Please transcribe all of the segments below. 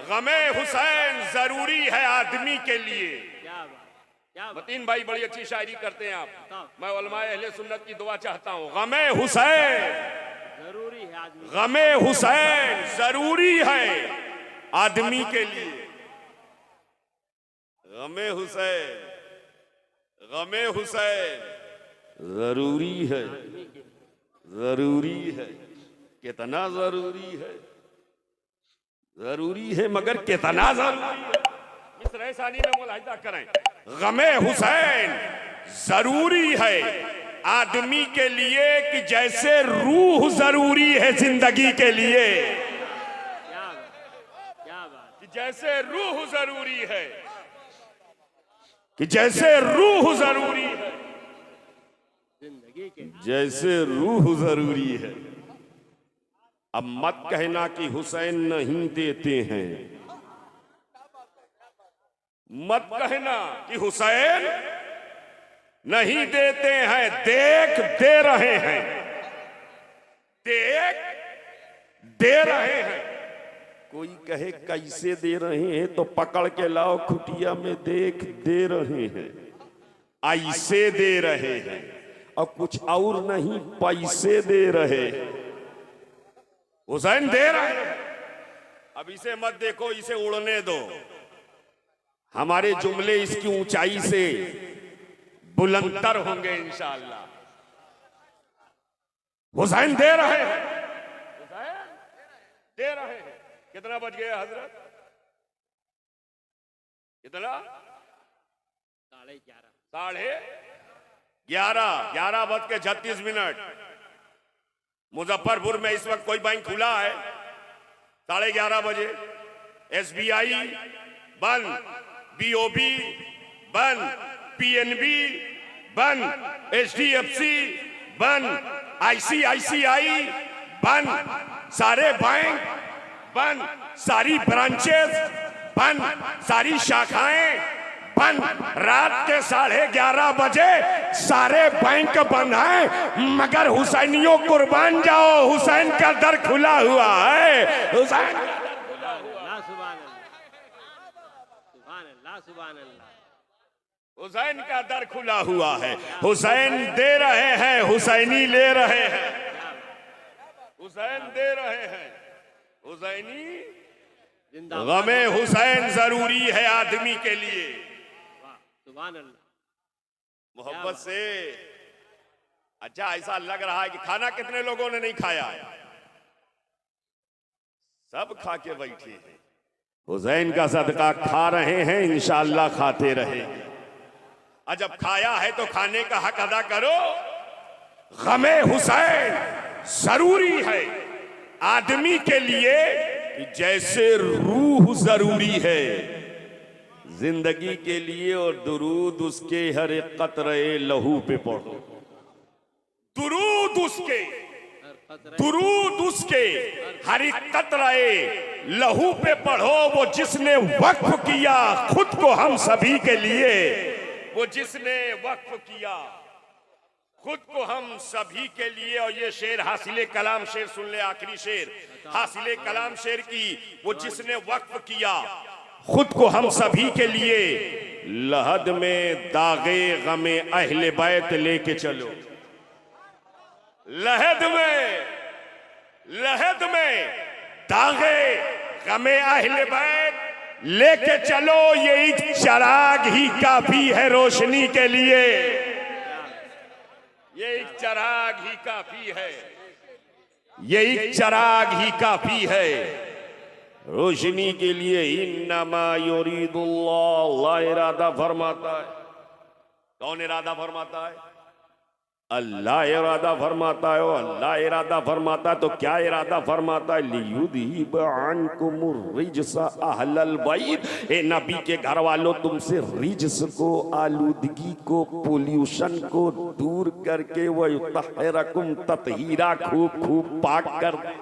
गमे हुसैन जरूरी है आदमी के लिए। मतीन भाई बड़ी अच्छी शायरी करते हैं आप। मैं उलमाए अहले सुन्नत की दुआ चाहता हूँ। गमे हुसैन जरूरी है आदमी, गमे हुसैन जरूरी है आदमी के लिए। गमे हुसैन जरूरी है, जरूरी है। कितना जरूरी है, जरूरी है मगर कितना जरूरी है, इस रहसानी में मुलाहिजा करें। गमे हुसैन जरूरी है आदमी के लिए कि जैसे रूह जरूरी है जिंदगी के लिए। क्या बात, कि जैसे रूह जरूरी है, कि जैसे रूह जरूरी है, जिंदगी के जैसे रूह जरूरी है। अब मत कहना कि हुसैन नहीं देते हैं, मत कहना कि हुसैन नहीं देते हैं। देख दे रहे हैं, देख दे रहे हैं। कोई कहे कैसे दे रहे हैं तो पकड़ के लाओ खुटिया में, देख दे रहे हैं, ऐसे दे रहे हैं और कुछ और नहीं, पैसे दे रहे हैं। हुसैन दे रहे हैं। अब इसे मत देखो, इसे उड़ने दो। हमारे जुमले इसकी ऊंचाई से बुलंदतर होंगे इंशाअल्लाह। हुसैन दे रहे हैं, हुसैन दे रहे हैं। कितना बज गया हजरत? कितना? 11:30 11:36। मुजफ्फरपुर में इस वक्त कोई बैंक खुला है? 11:30 बजे। SBI बंद, BOB बंद, PNB बंद, HDFC बंद, ICICI बंद, सारे बैंक बंद, सारी ब्रांचेस बंद, सारी शाखाएं बंद। रात के 11:30 बजे सारे बैंक बंद हैं, मगर हुसैनियों कुर्बान जाओ, हुसैन का दर खुला हुआ है। हुसैन का दर खुला हुआ, सुभान अल्लाह। हुसैन का दर खुला हुआ है। हुसैन दे रहे हैं, हुसैनी ले रहे हैं। हुसैन दे रहे हैं, हुसैनी। गमे हुसैन जरूरी है आदमी के लिए। सुभान अल्लाह। मोहब्बत से। अच्छा, ऐसा लग रहा है कि खाना कितने लोगों ने नहीं खाया? सब खा के बैठे हैं। हुसैन का सदका खा रहे हैं, इंशाअल्लाह खाते रहेंगे। जब खाया है तो खाने का हक अदा करो। गमे हुसैन जरूरी है आदमी के लिए कि जैसे रूह जरूरी है जिंदगी के लिए। और दुरूद उसके हर एक कतरे लहू पे पढ़ो। दुरूद उसके, दुरूद उसके हर एक कतरे लहू पे पढ़ो। वो जिसने वक्फ किया खुद को हम सभी के लिए, वो जिसने वक्फ किया खुद को हम सभी के लिए। और ये शेर हासिले कलाम शेर सुन ले, आखिरी शेर हासिले कलाम शेर की। वो जिसने वक्फ किया खुद को हम सभी के लिए, लहद में दागे गमे अहले बैत लेके चलो। लहद में दागे गमे अहले बैत लेके चलो। ये एक चराग ही काफी है रोशनी के लिए, ये एक चराग ही काफी है, ये एक चराग ही काफी है रोशनी के लिए। इन्नमा युरीदुल्लाह, अल्लाह इरादा फरमाता है। कौन इरादा फरमाता है? अल्लाह इरादा फरमाता है। अल्लाह इरादा फरमाता है तो क्या इरादा फरमाता है? लियुदहिब अन्कुमुर रिज्स अहलल बैत। ए नबी के घर वालों, तुमसे रिज्स को, आलूदगी को, पोल्यूशन को दूर करके वयुतहिरकुम ततहीरा, खूब खूब पाक कर दे।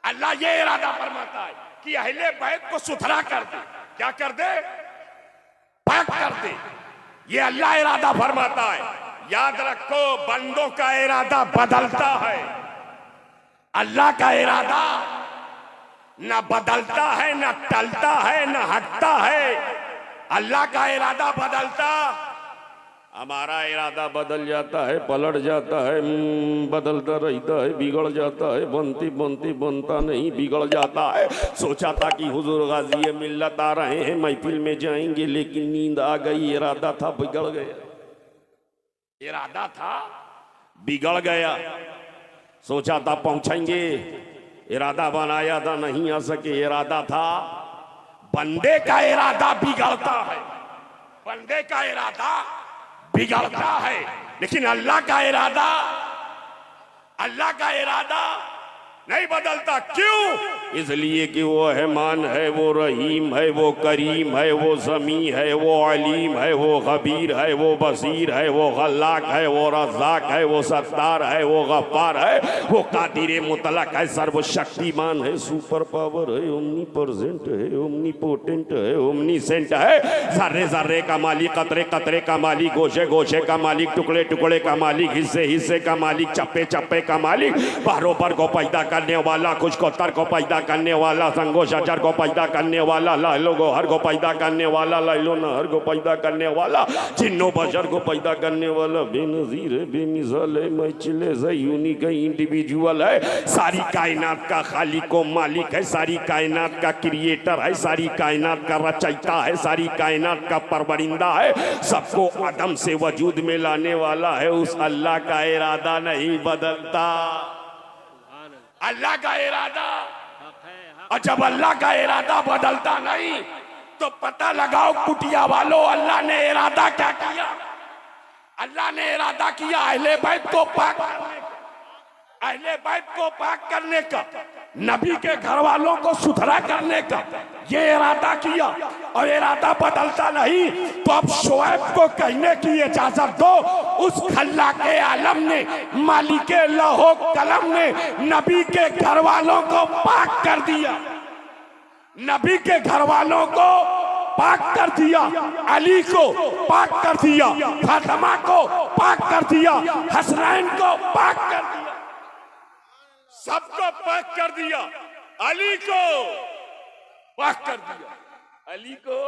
अल्लाह ये इरादा फरमाता है कि अहले बैत को सुथरा कर दे। क्या कर दे? पाक कर दे। ये अल्लाह इरादा फरमाता है। याद रखो, बंदों का इरादा बदलता है, अल्लाह का इरादा न बदलता है, न टलता है, न हटता है। अल्लाह का इरादा बदलता, हमारा इरादा बदल जाता है, पलट जाता है, बदलता रहता है, बिगड़ जाता है, बनती बनती बनता नहीं, बिगड़ जाता है। सोचा था कि हुजूर गाजी मिल्लत आ रहे हैं, महफिल में जाएंगे, लेकिन नींद आ गई। इरादा था, बिगड़ गया। इरादा था, बिगड़ गया। सोचा था पहुंचेंगे, इरादा बनाया था, नहीं आ सके। इरादा था, बंदे का इरादा बिगड़ता है, बंदे का इरादा बिगड़ता है, लेकिन अल्लाह का इरादा, अल्लाह का इरादा नहीं बदलता। क्यों? इसलिए कि वो रहमान है, वो रहीम है, वो करीम है, वो समी है, वो अलीम है, वो खबीर है, वो बसीर है, वो खल्लाक है, वो रज़ाक है, वो सत्तार है, वो गफ्फार है, वो कादिर मुतलक है, सर्वशक्तिमान है, सुपर पावर है, ओमनी प्रेजेंट है, ओमनी पोटेंट है, ओमनी सेंट है। जर्रे जर्रे का मालिक, कतरे कतरे का मालिक, गोशे गोशे का मालिक, टुकड़े टुकड़े का मालिक, हिस्से हिस्से का मालिक, चप्पे चप्पे का मालिक, बाहरों पर को पैदा करने वाला, कुछ को तर को पैदा करने वाला, संगो शजर को पैदा करने वाला, लाइलो गोहर को पैदा करने वाला, लाइलो नहर को पैदा करने वाला, जिन्नो बशर को पैदा करने वाला, बेनजीर है, बेमिसाल है, मैचिले है, यूनिक है, इंडिविजुअल है, सारी कायनात का खालिक को मालिक है, सारी कायनात का क्रिएटर है, सारी कायनात का रचयिता है, सारी कायनात का परवरिंदा है, सबको अदम से वजूद में लाने वाला है। उस अल्लाह का इरादा नहीं बदलता, अल्लाह का इरादा। और जब अल्लाह का इरादा बदलता नहीं, तो पता लगाओ कुटिया वालों, अल्लाह ने इरादा क्या किया? अल्लाह ने इरादा किया अहले बैत को पाक करने का, अहले बैत को पाक करने का, नबी के घर वालों को सुथरा करने का, ये इरादा किया। और इरादा बदलता नहीं, तो अब शोएब को कहने की इजाजत दो, उस खल्ला के आलम ने, मालिके लहो कलम ने नबी के घर वालों को पाक कर दिया, नबी के घर वालों को पाक कर दिया, अली को पाक कर दिया, फातिमा को पाक कर दिया, हसनैन को पाक कर दिया, सबको पाक कर दिया, अली को पाक कर दिया, अली को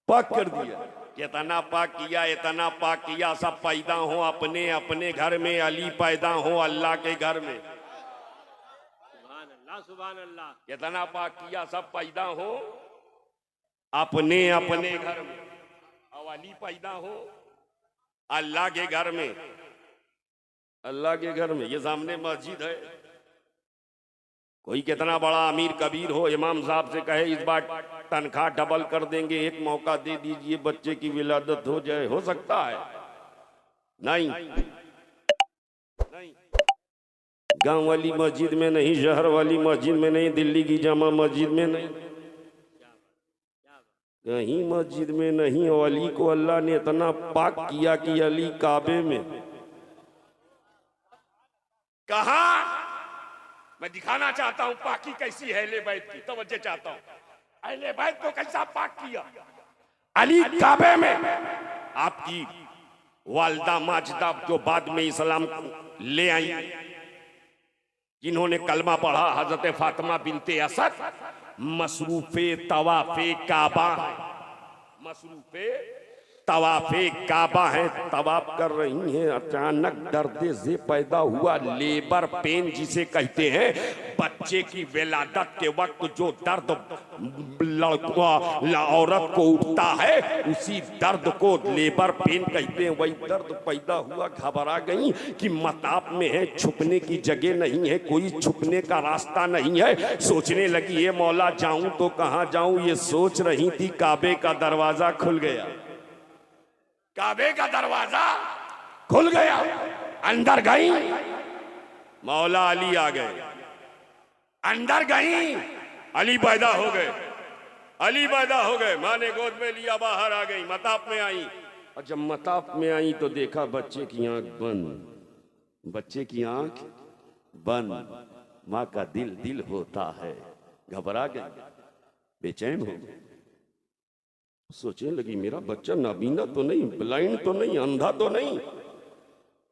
पाक कर दिया। कितना पाक किया, इतना पाक किया, सब पैदा हो अपने अपने घर में, अली पैदा हो अल्लाह के घर में। सुभान अल्लाह, सुभान अल्लाह। कितना पाक किया, सब पैदा हो अपने अपने घर में, और अली पैदा हो अल्लाह के घर में, अल्लाह के घर में। ये सामने मस्जिद है, कोई कितना बड़ा अमीर कबीर हो, इमाम साहब से कहे इस बार तनख्वाह डबल कर देंगे, एक मौका दे दीजिए, बच्चे की विलादत हो जाए, हो सकता है? नहीं, नहीं। गांव वाली मस्जिद में नहीं, शहर वाली मस्जिद में नहीं, दिल्ली की जामा मस्जिद में नहीं, कहीं मस्जिद में नहीं। और अली को अल्लाह ने इतना पाक किया कि अली काबे में, कहा मैं दिखाना चाहता हूं पाकी कैसी है अहले बैत की, तवज्जो चाहता हूं, अहले बैत को कैसा पाक किया। अली काबे में, आपकी वालदा माजिदा जो बाद में इस्लाम ले आई, जिन्होंने कलमा पढ़ा, हजरत फातिमा बिनते असद, मसरूफे तवाफे काबा है, मसरूफे तवाफे काबा है, तवाफ कर रही हैं, अचानक दर्द से पैदा हुआ लेबर पेन जिसे कहते हैं, बच्चे की विलादत के वक्त जो दर्द औरत को उठता है, उसी दर्द को लेबर पेन कहते हैं। वही दर्द पैदा हुआ, घबरा गई कि मताब में है, छुपने की जगह नहीं है, कोई छुपने का रास्ता नहीं है। सोचने लगी ये मौला जाऊं तो कहां जाऊं, ये सोच रही थी, काबे का दरवाजा खुल गया, काबे का दरवाजा खुल गया, अंदर गई, मौला अली आ गए, अंदर गई, अली पैदा हो गए, अली पैदा हो गए, माँ ने गोद में लिया, बाहर आ गई, मताब में आई। और जब मताब में आई तो देखा बच्चे की आंख बंद, बच्चे की आंख बंद। माँ का दिल दिल होता है, घबरा गई, बेचैन हो गई, सोचने लगी मेरा बच्चा नाबीना तो नहीं, ब्लाइंड तो नहीं, अंधा तो नहीं।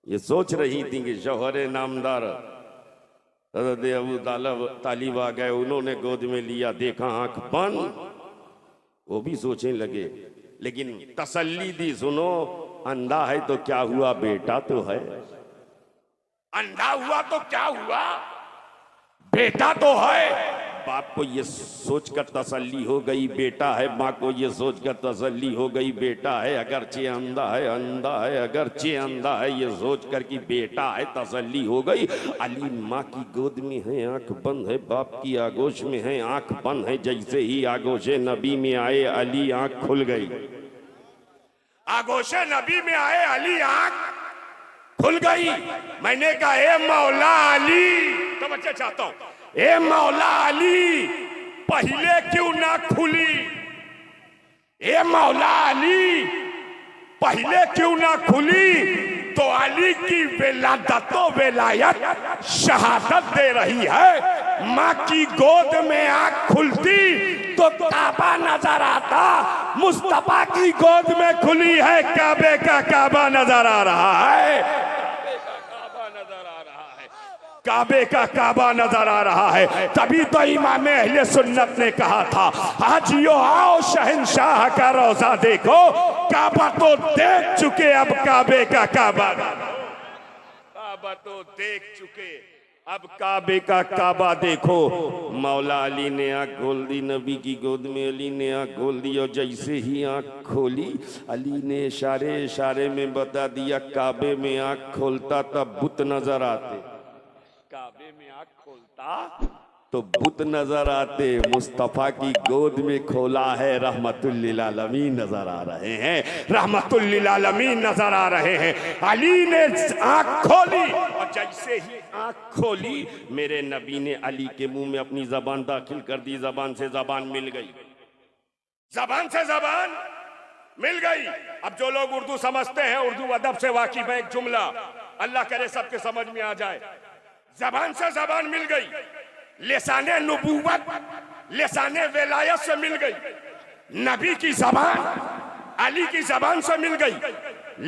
ये सोच रही थी कि शौहर नामदार हज़रत अबू तालिब आ गए, उन्होंने गोद में लिया, देखा आंख बंद, वो भी सोचने लगे, लेकिन तसल्ली दी, सुनो अंधा है तो क्या हुआ, बेटा तो है, अंधा हुआ तो क्या हुआ, बेटा तो है। बाप को ये सोचकर तसल्ली हो गई बेटा है, माँ को ये सोचकर तसल्ली हो गई बेटा है, अगरचे अंधा है, अंधा है अगरचे अंधा है, ये सोचकर कि बेटा है, तसल्ली हो गई। अली माँ की गोद में है, आंख बंद है, बाप की आगोश में है, आंख बंद है। जैसे ही आगोशे नबी में आए, अली आंख खुल गई। आगोशे नबी में आए, अली आंख खुल गई। मैंने कहा ए मौला अली, तो बच्चे चाहता हूं, ए मौला अली पहले क्यों ना खुली, ए मौला अली पहले क्यों ना खुली। तो अली की विलादतो विलायत शहादत दे रही है। माँ की गोद में आंख खुलती तो काबा नजर आता, मुस्तफा की गोद में खुली है, काबे का काबा नजर आ रहा है, काबे का काबा नजर आ रहा है। तभी तो इमाम अहले सुन्नत ने कहा था, हाजियो आओ शहंशाह का रोजा देखो, काबा तो देख चुके, अब काबे का काबा, काबा तो देख चुके, अब काबे का काबा देखो। मौला अली ने आंख खोल दी, नबी की गोद में अली ने आंख खोल दी, और जैसे ही आंख खोली, अली ने इशारे इशारे में बता दिया, काबे में आंख खोलता तब बुत नजर आते, काबे में आंख खोलता तो बुत नजर आते। मुस्तफा की गोद में खोला है, रहमतुल लिल आलमीन नजर आ रहे हैं, रहमतुल लिल आलमीन नजर आ रहे हैं। अली ने आंख खोली, और जैसे ही आंख खोली, मेरे नबी ने अली के मुंह में अपनी जबान दाखिल कर दी, जबान से जबान मिल गई, जबान से जबान मिल गई। अब जो लोग उर्दू समझते हैं, उर्दू अदब से वाकिफ है, एक जुमला अल्लाह करे सबके समझ में आ जाए, जबान से जबान मिल गई, लिसाने नबूवत लिसाने विलायत से मिल गई, नबी की जबान अली की जबान से मिल गई,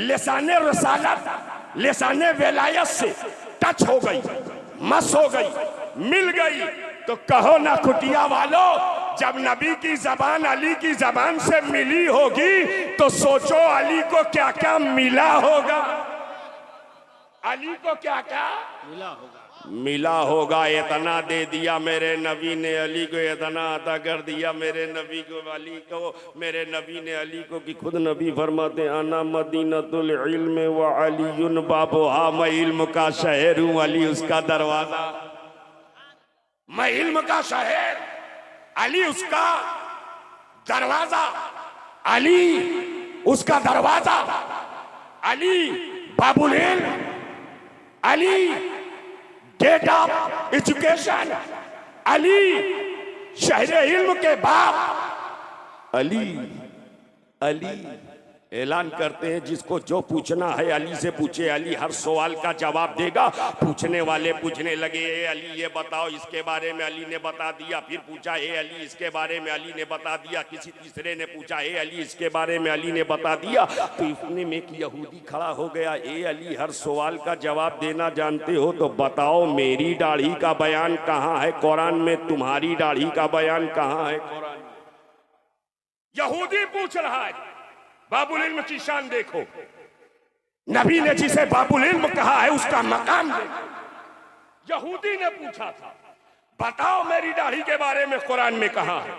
लिसाने रसालत लिसाने विलायत से टच हो गई, मस हो गई, मिल गई। तो कहो ना कुटिया वालों, जब नबी की जबान अली की जबान से मिली होगी, तो सोचो अली को क्या क्या मिला होगा, अली को क्या क्या मिला होगा। इतना दे दिया मेरे नबी ने अली को, इतना अता कर दिया मेरे नबी को अली को, मेरे नबी ने अली को, कि खुद नबी फरमाते आना मदीनतुल इल्म व अलीयुन बाबुहा, मैं इल्म का शहर हूँ, अली उसका दरवाजा, मैं इल्म का शहर, अली उसका दरवाजा, अली उसका दरवाजा, अली बाबुल इल्म, Ali gate of education, Ali शहर इल्म के बाप, अली अली ऐलान करते हैं, जिसको जो पूछना है अली से पूछे, अली हर सवाल का जवाब देगा। पूछने वाले पूछने लगे, ए अली ये बताओ इसके बारे में, अली ने बता दिया। फिर पूछा, ए अली इसके बारे में, अली ने बता दिया। किसी तीसरे ने पूछा, ए अली इसके बारे में, अली ने बता दिया। तो इतने में एक यहूदी खड़ा हो गया, ए अली हर सवाल का जवाब देना जानते हो तो बताओ, मेरी दाढ़ी का बयान कहाँ है कुरान में, तुम्हारी दाढ़ी का बयान कहाँ है कुरान में। यहूदी पूछ रहा है, बाबुल इल्म की शान देखो, नबी ने जिसे बाबुल इल्म कहा है उसका मकाम देखो। यहूदी ने पूछा था, बताओ मेरी दाढ़ी के बारे में कुरान में कहाँ है,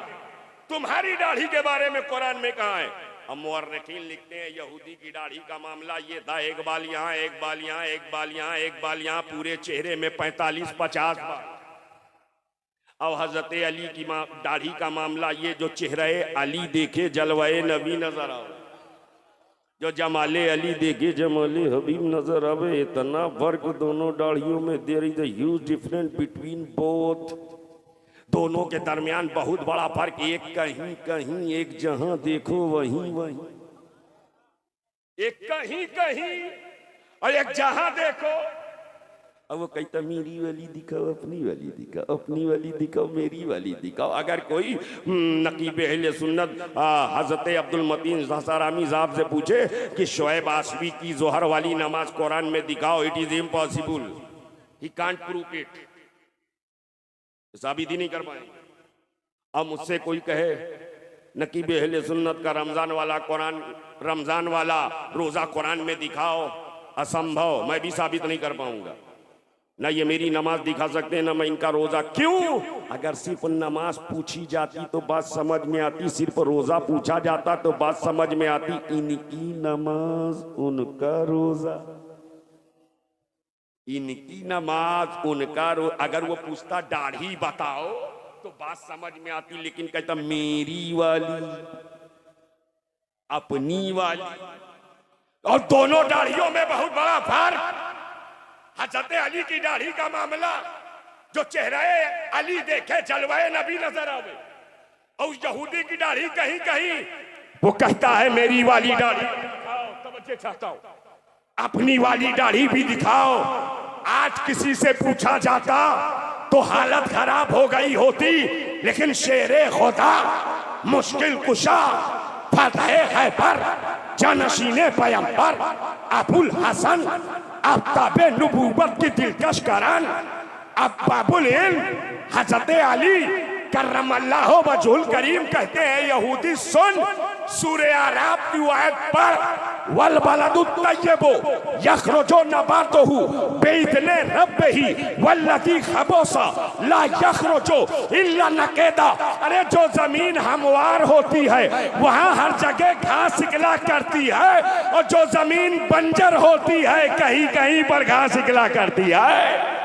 तुम्हारी दाढ़ी के बारे में कुरान में कहाँ है। हम मुअर्रिखीन लिखते हैं, यहूदी की दाढ़ी का मामला ये था, एक बाल यहाँ, एक बाल यहाँ, एक बाल यहाँ, एक बाल यहाँ, पूरे चेहरे में 45-50 बाल। और हजरत अली की दाढ़ी का मामला ये, जो चेहरे अली देखे जलवाए नबी नजर आओ, जो जमाले अली देखे जमाले हबीब नजर आवे। इतना फर्क दोनों दाढ़ियों में, there is a huge difference between both, दोनों के दरमियान बहुत बड़ा फर्क। एक कहीं कहीं, एक जहां देखो वहीं वहीं, एक कहीं कहीं और एक जहां देखो। अब वो कहता मेरी वाली दिखाओ, अपनी वाली दिखाओ, अपनी वाली दिखाओ, मेरी वाली दिखाओ। अगर कोई नकीब अहले सुन्नत हजरत अब्दुल मतीन हसारामी साहब से पूछे कि शोएब आसवी की जोहर वाली नमाज कुरान में दिखाओ, it is impossible, he can't prove it, साबित ही नहीं कर पाएंगे। अब मुझसे कोई कहे नकीब अहले सुन्नत का रमजान वाला रोजा कुरान में दिखाओ, असंभव, मैं भी साबित नहीं कर पाऊंगा। ना ये मेरी नमाज दिखा सकते हैं, ना मैं इनका रोजा। क्यों? अगर सिर्फ नमाज पूछी जाती तो बात समझ में आती, सिर्फ रोजा पूछा जाता तो बात समझ में आती। इनकी नमाज उनका रोजा, इनकी नमाज उनका अगर वो पूछता दाढ़ी बताओ तो बात समझ में आती, लेकिन कहता मेरी वाली, अपनी वाली। और दोनों दाढ़ियों में बहुत बड़ा फर्क। हजरत अली की दाढ़ी का मामला, जो चेहरा अली देखे जलवाए नबी नजर आवे, और यहूदी की दाढ़ी कहीं कहीं वो कहता है मेरी वाली दाढ़ी दिखाओ, तवज्जो चाहता हूं, अपनी वाली दाढ़ी भी दिखाओ। आज किसी से पूछा जाता तो हालत खराब हो गई होती, लेकिन शेरे खुदा, मुश्किल कुशा, फतह खैबर, जानशीने पैगंबर, अबुल हसन, आफ्ताबे नबूवत की दिलकश करान, अब्बाबुल इल्म हजरत अली करमल्लाहु वजहुल करीम कहते हैं यहूदी सुन, सूरह आराफ की आयत पर वल बलदु तय्यबु यखरुजु नबातुहु बिइज़्नि रब्बिही वल्लज़ी खबुसा ला यखरुजु इल्ला नकीदा। अरे जो जमीन हमवार होती है वहां हर जगह घास निकला करती है, और जो जमीन बंजर होती है कहीं कहीं पर घास निकला करती है।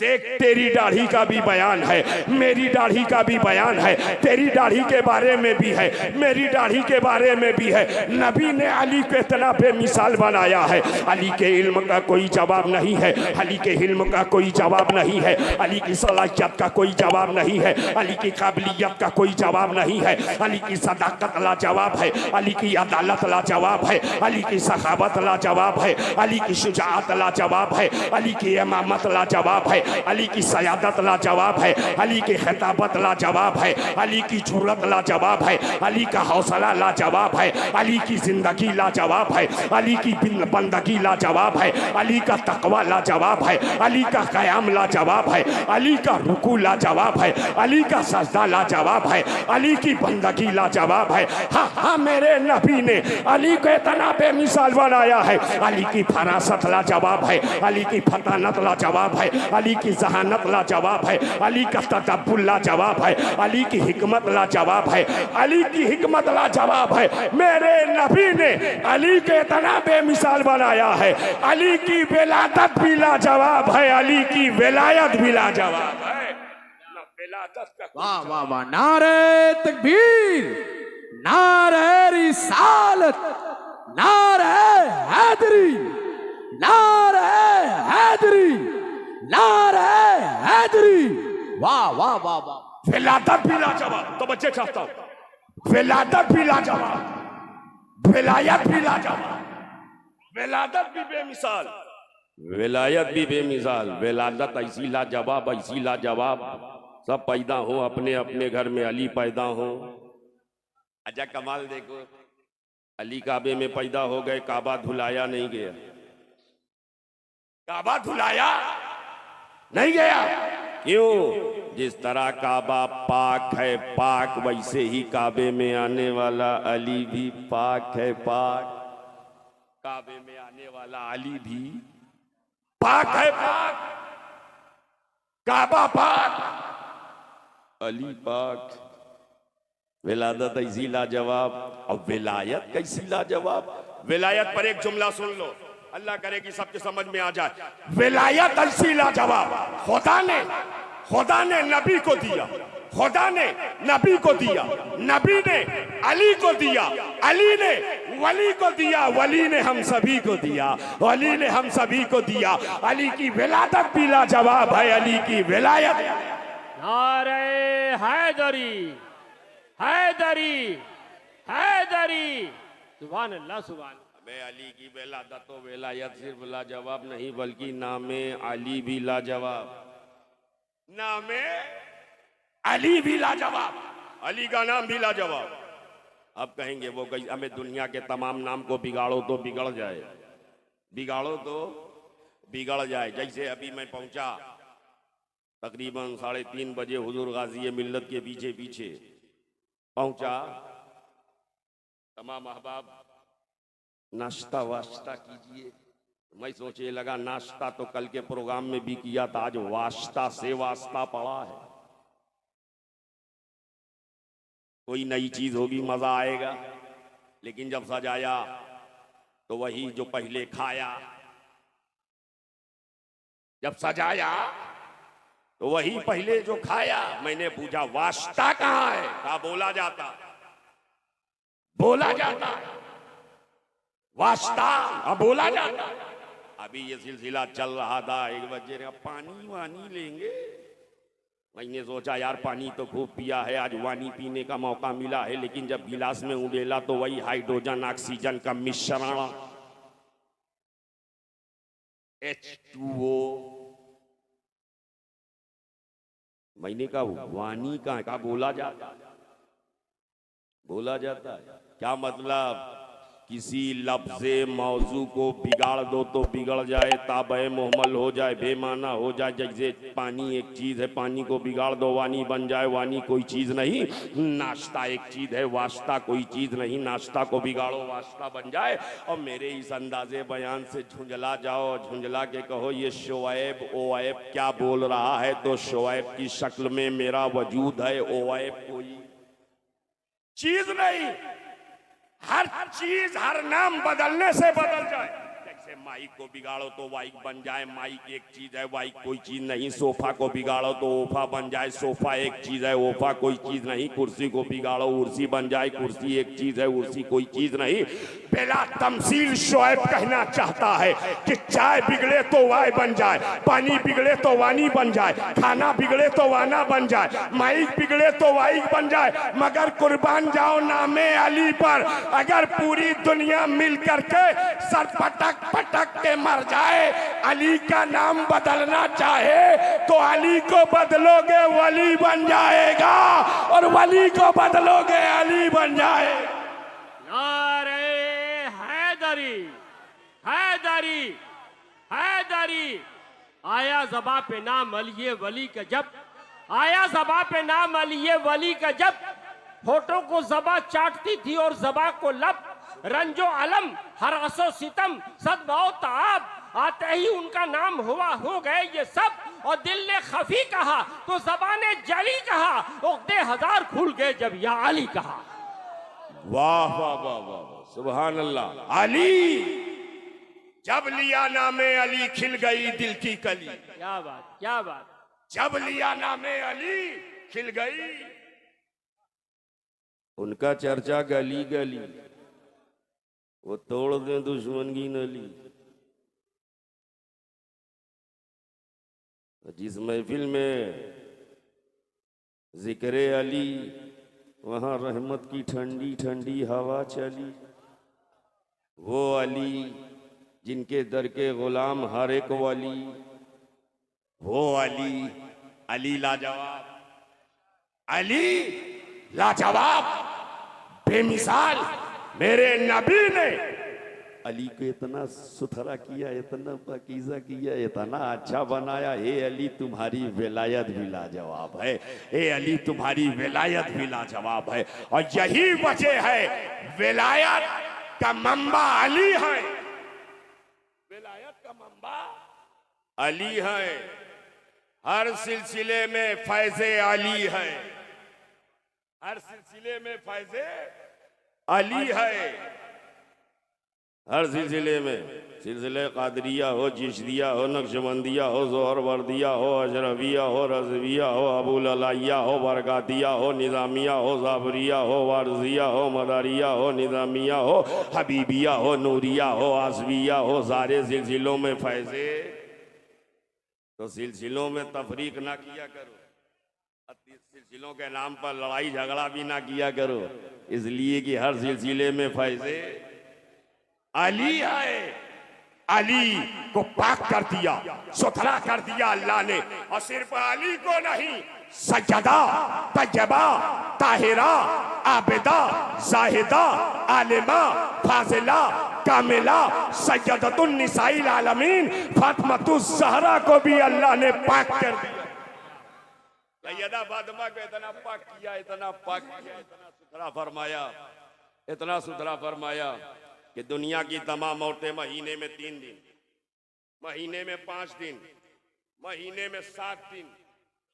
देख, तेरी दाढ़ी का भी बयान है, मेरी दाढ़ी का भी बयान है, तेरी दाढ़ी के बारे में भी है, मेरी दाढ़ी के बारे में भी है। नबी ने अली को इतना बेमिसाल बनाया है। अली के इल्म का कोई जवाब नहीं है, अली के इल्म का कोई जवाब नहीं है, अली की सलाहियत का कोई जवाब नहीं है, अली की काबिलियत का कोई जवाब नहीं है, अली की सदाकत लाजवाब है, अली की अदालत लाजवाब है, अली की सखावत लाजवाब है, अली की शुजाअत लाजवाब है, अली की इमामत लाजवाब है, अली की सयादत लाजवाब है, अली की खिताबत लाजवाब है, अली की जुर्रत लाजवाब है, अली का हौसला लाजवाब है, अली की जिंदगी लाजवाब है, अली की बंदगी लाजवाब है, अली का तकवा लाजवाब है, अली का क़याम लाजवाब है, अली का रुकू लाजवाब है, अली का सजदा लाजवाब है, अली की बंदगी लाजवाब है। हाँ हाँ, मेरे नबी ने अली को इतना बेमिसाल बनाया है। अली की फरासत लाजवाब है, अली की फतानत लाजवाब है, अली की जहानत लाजवाब है, अली का तदब्बुर लाजवाब है, अली की हिकमत लाजवाब है, अली की हिकमत लाजवाब है। मेरे नबी ने अली के इतना बेमिसाल बनाया है। अली की विलादत भी लाजवाब है, अली की विलायत भी लाजवाब है। वाह वाह वाह, नारे तकबीर, नारे रिसालत, नारे हैदरी, नारे हैदरी, नारे हैदरी। वाह वाह वाह वाह, विलादत भी लाजवाब, तो बच्चे चाहता हूं, विलादत भी लाजवाब, विलायत भी लाजवाब, विलादत भी बेमिसाल, विलायत भी बेमिसाल, विलादत ऐसी लाजवाब, ऐसी लाजवाब, सब पैदा हो अपने अपने घर में, अली पैदा हो। अच्छा कमाल देखो, अली काबे में पैदा हो गए, काबा धुलाया नहीं गया, काबा धुलाया नहीं गया। क्यों? जिस तरह काबा पाक है पाक, वैसे ही काबे में आने वाला अली भी पाक है पाक, काबे में आने वाला अली भी पाक है पाक, काबा पाक, अली पाक। विलादत ऐसी लाजवाब, और विलायत कैसी लाजवाब। विलायत पर एक जुमला सुन लो, अल्लाह करे कि सबके समझ में आ जाए। विलायत ऐसी लाजवाब, खुदा ने नबी को दिया, खुदा ने नबी को दिया, नबी ने अली को दिया, अली ने वली को दिया, वली ने हम सभी को दिया, वली ने हम सभी को दिया। अली की विलादत भी लाजवाब है, अली की विलायत। नारे हैदरी, हैदरी, हैदरी, सुभान अल्लाह, सुभान। मैं अली की विलादत व विलायत सिर्फ लाजवाब नहीं, बल्कि नामे अली भी लाजवाब, नामे अली भी लाजवाब, अली का नाम भी लाजवाब। अब कहेंगे वो हमें दुनिया के तमाम नाम को बिगाड़ो तो बिगड़ जाए, बिगाड़ो तो बिगड़ जाए। जैसे अभी मैं पहुंचा तकरीबन 3:30 बजे हुजूर गाजी मिल्लत के पीछे पीछे पहुंचा। तमाम अहबाब नाश्ता वाश्ता कीजिए। मैं सोचे लगा नाश्ता तो कल के प्रोग्राम में भी किया था, आज वास्ता से वास्ता पड़ा है, कोई नई चीज होगी, मजा आएगा। लेकिन जब सजाया तो वही जो पहले खाया, जब सजाया तो वही पहले जो खाया। मैंने पूछा वास्ता कहाँ है? कहा बोला जाता वास्ता, अब बोला जाता। अभी ये सिलसिला चल रहा था, 1 बजे पानी वानी लेंगे। मैंने सोचा यार पानी तो खूब पिया है, आज वानी पीने का मौका मिला है। लेकिन जब गिलास में उड़ेला तो वही हाइड्रोजन ऑक्सीजन का मिश्रण H2O। मैंने कहा वानी का बोला जाता है। क्या मतलब? किसी लफ्ज़े मौजू को बिगाड़ दो तो बिगड़ जाए, ताबे मोहमल हो जाए, बेमाना हो जाए। जैसे पानी एक चीज़ है, पानी को बिगाड़ दो वानी बन जाए। वानी कोई चीज़ नहीं, नाश्ता एक चीज़ है, वास्ता कोई चीज़ नहीं, नाश्ता को बिगाड़ो वास्ता बन जाए। और मेरे इस अंदाजे बयान से झुंझला जाओ, झुंझला के कहो ये शोएब ओएब क्या बोल रहा है, तो शोएब की शक्ल में मेरा वजूद है, ओएब कोई चीज़ नहीं। हर चीज हर नाम बदलने से बदल जाए। जैसे माइक को बिगाड़ो तो वाइक बन जाए, माइक एक चीज है, वाइक कोई चीज नहीं। सोफा को बिगाड़ो तो ओफा बन जाए, सोफा एक चीज है, ओफा कोई चीज नहीं। कुर्सी को बिगाड़ो उर्सी बन जाए, कुर्सी एक चीज है, उर्सी कोई चीज नहीं। बेला तमसील शोएब कहना चाहता है कि चाय बिगड़े तो वाय बन जाए, पानी बिगड़े तो वानी बन जाए, खाना बिगड़े तो वाना बन जाए, माइक बिगड़े तो वाइक बन जाए। मगर कुर्बान जाओ नामे अली पर, अगर पूरी दुनिया मिल करके सर पटक पटक के मर जाए, अली का नाम बदलना चाहे तो अली को बदलोगे वली बन जाएगा, और वली को बदलोगे अली बन जाए। नारे हैदरी हैदरी हैदरी। आया ज़बां पे नाम अली वली का जब, आया ज़बां पे नाम अली वली का जब, फोटो को ज़बां चाटती थी और ज़बां को लब। रंजो अलम हरासो सितम सदमाओ ताब, आते ही उनका नाम हुआ हो गए ये सब। और दिल ने खफी कहा तो ज़बान ने जली कहा, उक़्दे हजार खुल गए जब या अली कहा। वाह वाह वाह वाह, सुभान अल्लाह। अली जब लिया नामे अली खिल गई दिल की कली। क्या बात, क्या बात। जब लिया नामे अली खिल गई। उनका चर्चा गली गली, वो तोड़ दे दुश्मन की नली। जिस महफिल में जिक्र अली, वहां रहमत की ठंडी ठंडी हवा चली। वो अली जिनके दर के गुलाम हर एक वली, वो अली, अली लाजवाब, अली लाजवाब बेमिसाल। मेरे नबी ने अली को इतना सुथरा किया, इतना पाकीज़ा किया, इतना अच्छा बनाया। हे अली तुम्हारी विलायत भी लाजवाब है, हे अली तुम्हारी विलायत भी लाजवाब है। और यही वजह है विलायत का मंबा अली है, विलायत का मंबा अली है। हर सिलसिले में फैज़े अली है, हर सिलसिले में फैज़े अली है। हर सिलसिले में, सिलसिले कादरिया हो, चिश्तिया हो, नक्शबंदिया हो, ज़ोहरवर्दिया हो, अशरफिया हो, रज़विया हो, अबुल अलाइया हो, बरकातिया हो, निज़ामिया हो, ज़ाबरिया हो, वारजिया हो, मदारिया हो, निज़ामिया हो, हबीबिया हो, नूरिया हो, आसविया हो। सारे सिलसिलों में फैज़े। तो सिलसिलों में तफरीक ना किया करो, सिलसिलों के नाम पर लड़ाई झगड़ा भी ना किया करो, इसलिए कि हर सिलसिले में फैज़े अली है। अली को पाक कर दिया, सुथरा कर दिया अल्लाह ने। और सिर्फ अली को नहीं, सज्जदा, तैयबा, ताहिरा, आबिदा, जाहिदा, आलिमा, फाजिला, कामिला, सैयदतुन निसाइल आलमीन फातिमातुज़ ज़हरा को भी अल्लाह ने पाक कर दिया। सैयदा फातिमा को इतना पाक किया, इतना पाक किया, इतना सुथरा फरमाया, इतना सुथरा फरमाया कि दुनिया की तमाम औरतें महीने में 3 दिन, महीने में 5 दिन, महीने में 7 दिन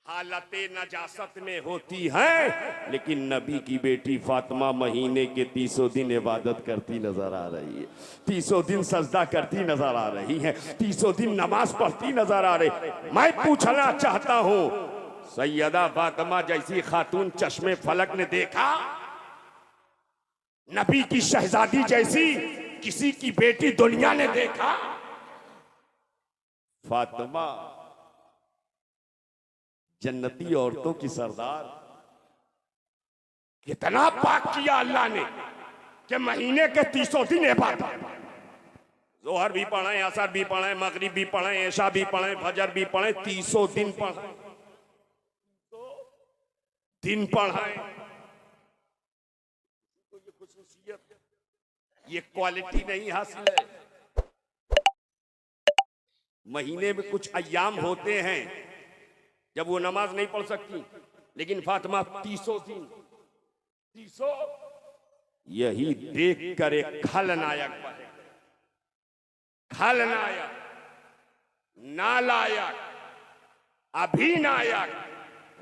हालते नजासत में होती हैं, लेकिन नबी की बेटी फातिमा महीने के 30 दिन इबादत करती नजर आ रही है, 30 दिन सजदा करती नजर आ रही है, 30 दिन नमाज पढ़ती नजर आ रही। मैं पूछना चाहता हूं, सैयदा फातिमा जैसी खातून चश्मे फलक ने देखा? नबी की शहजादी जैसी किसी की बेटी दुनिया ने देखा? फातिमा जन्नती औरतों की सरदार, कितना पाक किया अल्लाह ने कि महीने के 30 दिन इबादत, जोहर भी पढ़े, असर भी पढ़े, मगरिब भी पढ़े, ऐशा भी पढ़े, फजर भी पढ़े, 30 दिन पढ़े, दिन पढ़े। तो ये खुसूसियत, ये क्वालिटी नहीं हासिल है। महीने में कुछ अय्याम होते हैं जब वो नमाज नहीं पढ़ सकती, लेकिन फातिमा 30 दिन, 30 यही देख कर एक खलनायक बने, खलनायक, नालायक, अभिनायक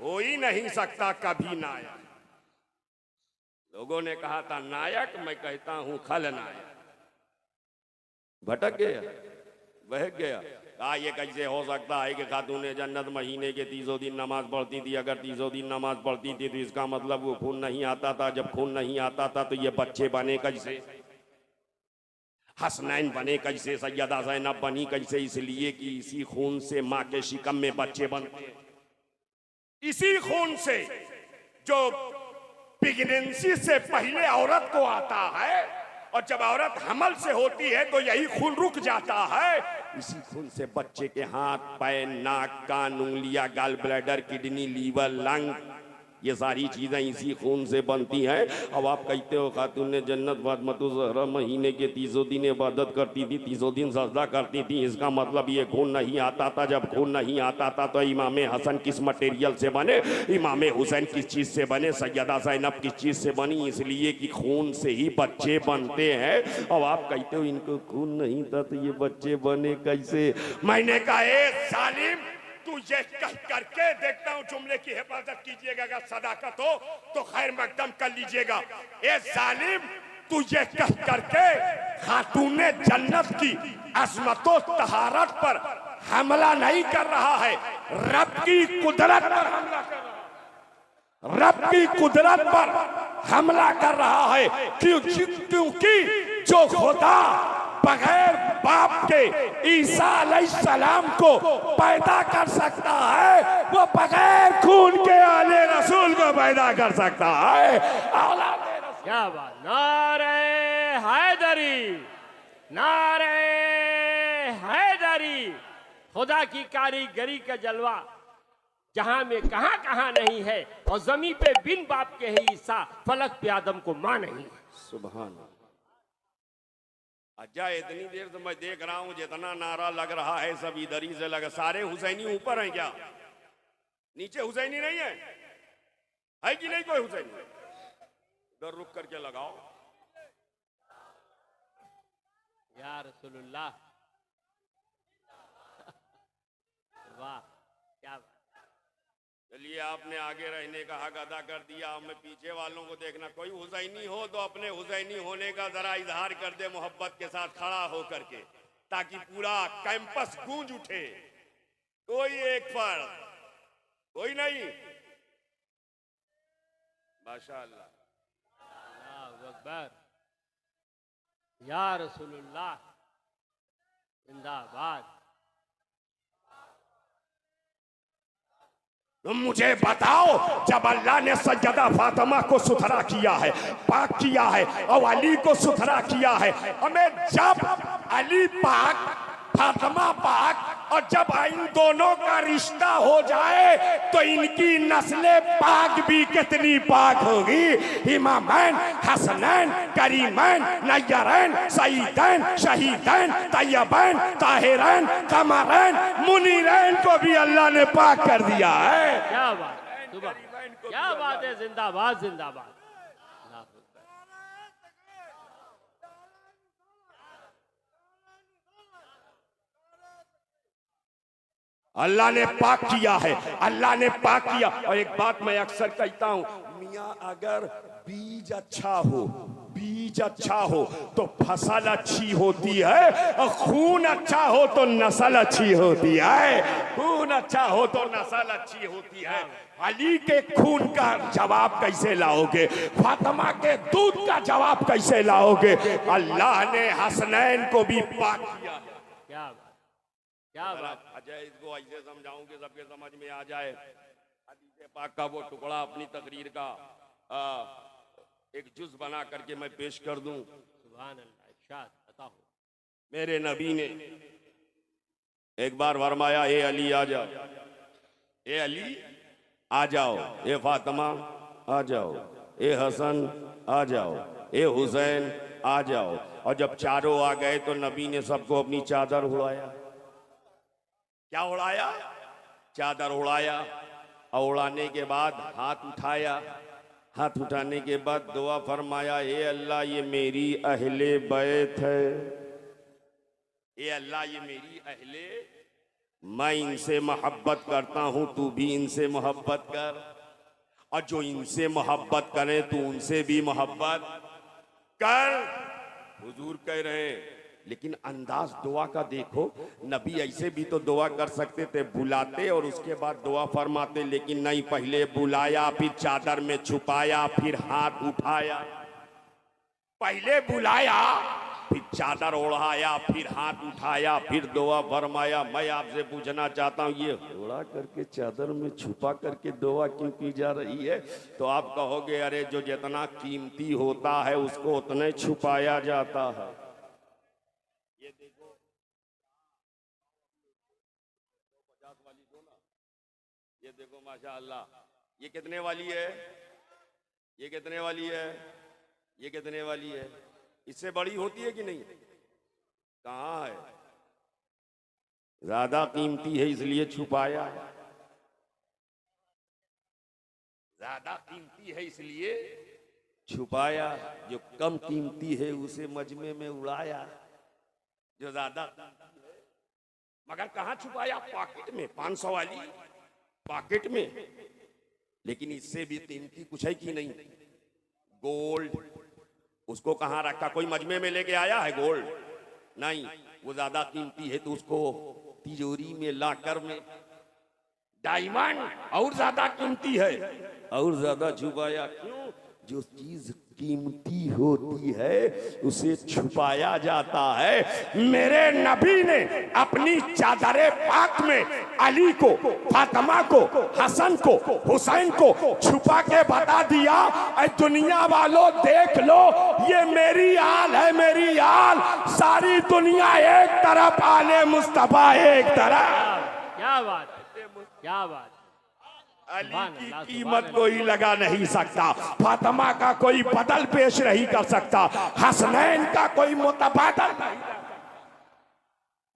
हो ही नहीं सकता कभी नायक। लोगों ने कहा था नायक, मैं कहता हूं खलनायक। भटक गया, बहक गया। कहा ये कैसे हो सकता है कि खातून जन्नत महीने के 30 दिन नमाज पढ़ती थी? अगर 30 दिन नमाज पढ़ती थी तो इसका मतलब वो खून नहीं आता था। जब खून नहीं आता था तो ये बच्चे बने कैसे? हसनैन बने कैसे? सैयदा ज़ैनब बनी कैसे? इसलिए कि इसी खून से माँ के शिकम में बच्चे बनते हैं, इसी खून से जो प्रेगनेंसी से पहले औरत को आता है, और जब औरत हमल से होती है तो यही खून रुक जाता है। इसी खून से बच्चे के हाथ, पैर, नाक, कान, उंगलियां, gall bladder, kidney, liver, lung, ये सारी चीजें इसी खून से बनती हैं। अब आप कहते हो खातून जन्नत फातिमा ज़हरा महीने के 30 दिन इबादत करती थी, 30 दिन सजदा करती थी, इसका मतलब ये खून नहीं आता था। जब खून नहीं आता था तो इमाम हसन किस मटेरियल से बने? इमाम हुसैन किस चीज से बने? सैयदा ज़ैनब किस चीज से बनी? इसलिए कि खून से ही बच्चे बनते हैं। अब आप कहते हो इनको खून नहीं था तो ये बच्चे बने कैसे? मैंने कहा ए जालिम, तू ये कह करके देखता हूं जुमले की हिफाजत कीजिएगा, अगर सदाकत हो तो खैर मकदम कर लीजिएगा। ए जालिम, तू ये कह करके खातूने जन्नत की अजमतो तहारत पर हमला नहीं कर रहा है, रब की कुदरत पर हमला कर रहा है, रब की कुदरत पर हमला कर रहा है। क्योंकि जो खुदा बगैर बाप के ईसा अलैहिस्सलाम को पैदा कर सकता है, वो बगैर खून के आले रसूल को पैदा कर सकता है। क्या बात! नारे हैदरी, नारे हैदरी! खुदा की कारीगरी का जलवा जहां में कहां कहां नहीं है, और जमीन पे बिन बाप के है ईसा, फलक पे आदम को मां नहीं है। सुभान अच्छा, इतनी देर से मैं देख रहा हूं जितना नारा लग रहा है सब इधर ही से लगा। सारे हुसैनी ऊपर हैं क्या? नीचे हुसैनी नहीं है कि नहीं? कोई हुसैनी इधर रुक करके लगाओ। या रसूलुल्लाह, वाह क्या बात! चलिए, आपने आगे रहने का हक अदा कर दिया, हमें पीछे वालों को देखना। कोई हुसैनी हो तो अपने हुसैनी होने का जरा इजहार कर दे मोहब्बत के साथ खड़ा होकर के, ताकि पूरा कैंपस गूंज उठे। कोई एक फर्द, कोई नहीं। माशाअल्लाह, अल्लाहु अकबर, या रसूलुल्लाह, जिंदाबाद। तुम मुझे बताओ, जब अल्लाह ने सैयदा फातिमा को सुथरा किया है, पाक किया है, और अली को सुथरा किया है, हमें जब अली पाक, फातिमा पाक, और जब इन दोनों का रिश्ता हो जाए तो इनकी नस्लें पाक भी कितनी पाक होगी। इमामैन, हसनैन, करीमैन, नय्यरैन, सईदैन, शहीदैन, तैयबैन, ताहिरैन, कमरैन, मुनीरैन को भी अल्लाह ने पाक कर दिया है। क्या बात! सुबह करीमैन को क्या भी बात अल्लाह है, जिंदाबाद जिंदाबाद। अल्लाह ने पाक किया है, अल्लाह ने पाक किया। और एक बात मैं अक्सर कहता हूं, मियाँ अगर बीज अच्छा हो, बीज अच्छा हो तो फसल अच्छी होती है, और खून अच्छा हो तो नस्ल अच्छी होती है। खून अच्छा हो तो नस्ल अच्छी होती है। अली के खून का जवाब कैसे लाओगे? फातिमा के दूध का जवाब कैसे लाओगे? अल्लाह ने हसनैन को भी पाक किया है। क्या बात, क्या बात। अजय इसको ऐसे समझाऊंगे सबके समझ में आ जाए। हदीस पाक का वो टुकड़ा अपनी तकरीर का एक जुज बना करके मैं पेश कर दूं। सुभान अल्लाह, इरशाद अता हो। मेरे नबी ने एक बार फरमाया, ए अली आ जाओ, ए अली आ जाओ, ए फातिमा आ जाओ, ए हसन आ जाओ, ए हुसैन आ जाओ। और जब चारों आ गए तो नबी ने सबको अपनी चादर उड़ाया। क्या उड़ाया? चादर उड़ाया। और उड़ाने के बाद हाथ उठाया। हाथ उठाने के बाद दुआ फरमाया, ए अल्लाह ये मेरी अहले बैत है, ए अल्लाह ये मेरी अहले, मैं इनसे मोहब्बत करता हूं, तू भी इनसे मोहब्बत कर। और जो इनसे मोहब्बत करे तू उनसे भी मोहब्बत कर। हुजूर कह रहे हैं, लेकिन अंदाज दुआ का देखो, नबी ऐसे भी तो दुआ कर सकते थे, बुलाते और उसके बाद दुआ फरमाते, लेकिन नहीं, पहले बुलाया, फिर चादर में छुपाया, फिर हाथ उठाया। पहले बुलाया, फिर चादर ओढ़ाया, फिर हाथ उठाया, फिर दुआ फरमाया। मैं आपसे पूछना चाहता हूँ, ये ओढ़ा करके चादर में छुपा करके दुआ क्यों की जा रही है? तो आप कहोगे, अरे जो जितना कीमती होता है उसको उतने छुपाया जाता है। ये देखो 50 वाली दो ना, ये देखो माशाअल्लाह, ये कितने वाली है? ये कितने वाली है? ये कितने वाली है? इससे बड़ी होती है कि नहीं? कहाँ है? ज्यादा कीमती है इसलिए छुपाया, ज्यादा कीमती है इसलिए छुपाया। जो कम कीमती है उसे मजमे में उड़ाया, जो ज्यादा कीमती है। मगर कहाँ छुपाया? पॉकेट में, 500 वाली पॉकेट में। लेकिन इससे भी कीमती कुछ है कि नहीं? गोल्ड, उसको कहाँ रखा? कोई मजमे में लेके आया है गोल्ड? नहीं, वो ज्यादा कीमती है तो उसको तिजोरी में लाकर में। डायमंड और ज्यादा कीमती है, और ज्यादा छुपाया। क्यों? जो चीज कीमती होती है उसे छुपाया जाता है। मेरे नबी ने अपनी चादरे पाक में अली को, फातिमा को, हसन को, हुसैन को छुपा के बता दिया, ऐ दुनिया वालों देख लो, ये मेरी आल है, मेरी आल। सारी दुनिया एक तरफ, आले मुस्तफा एक तरफ। क्या बात है, क्या बात। अली की कीमत कोई लगा नहीं सकता, फातिमा का कोई बदल पेश नहीं कर सकता, हसनैन का कोई मुतबादल नहीं।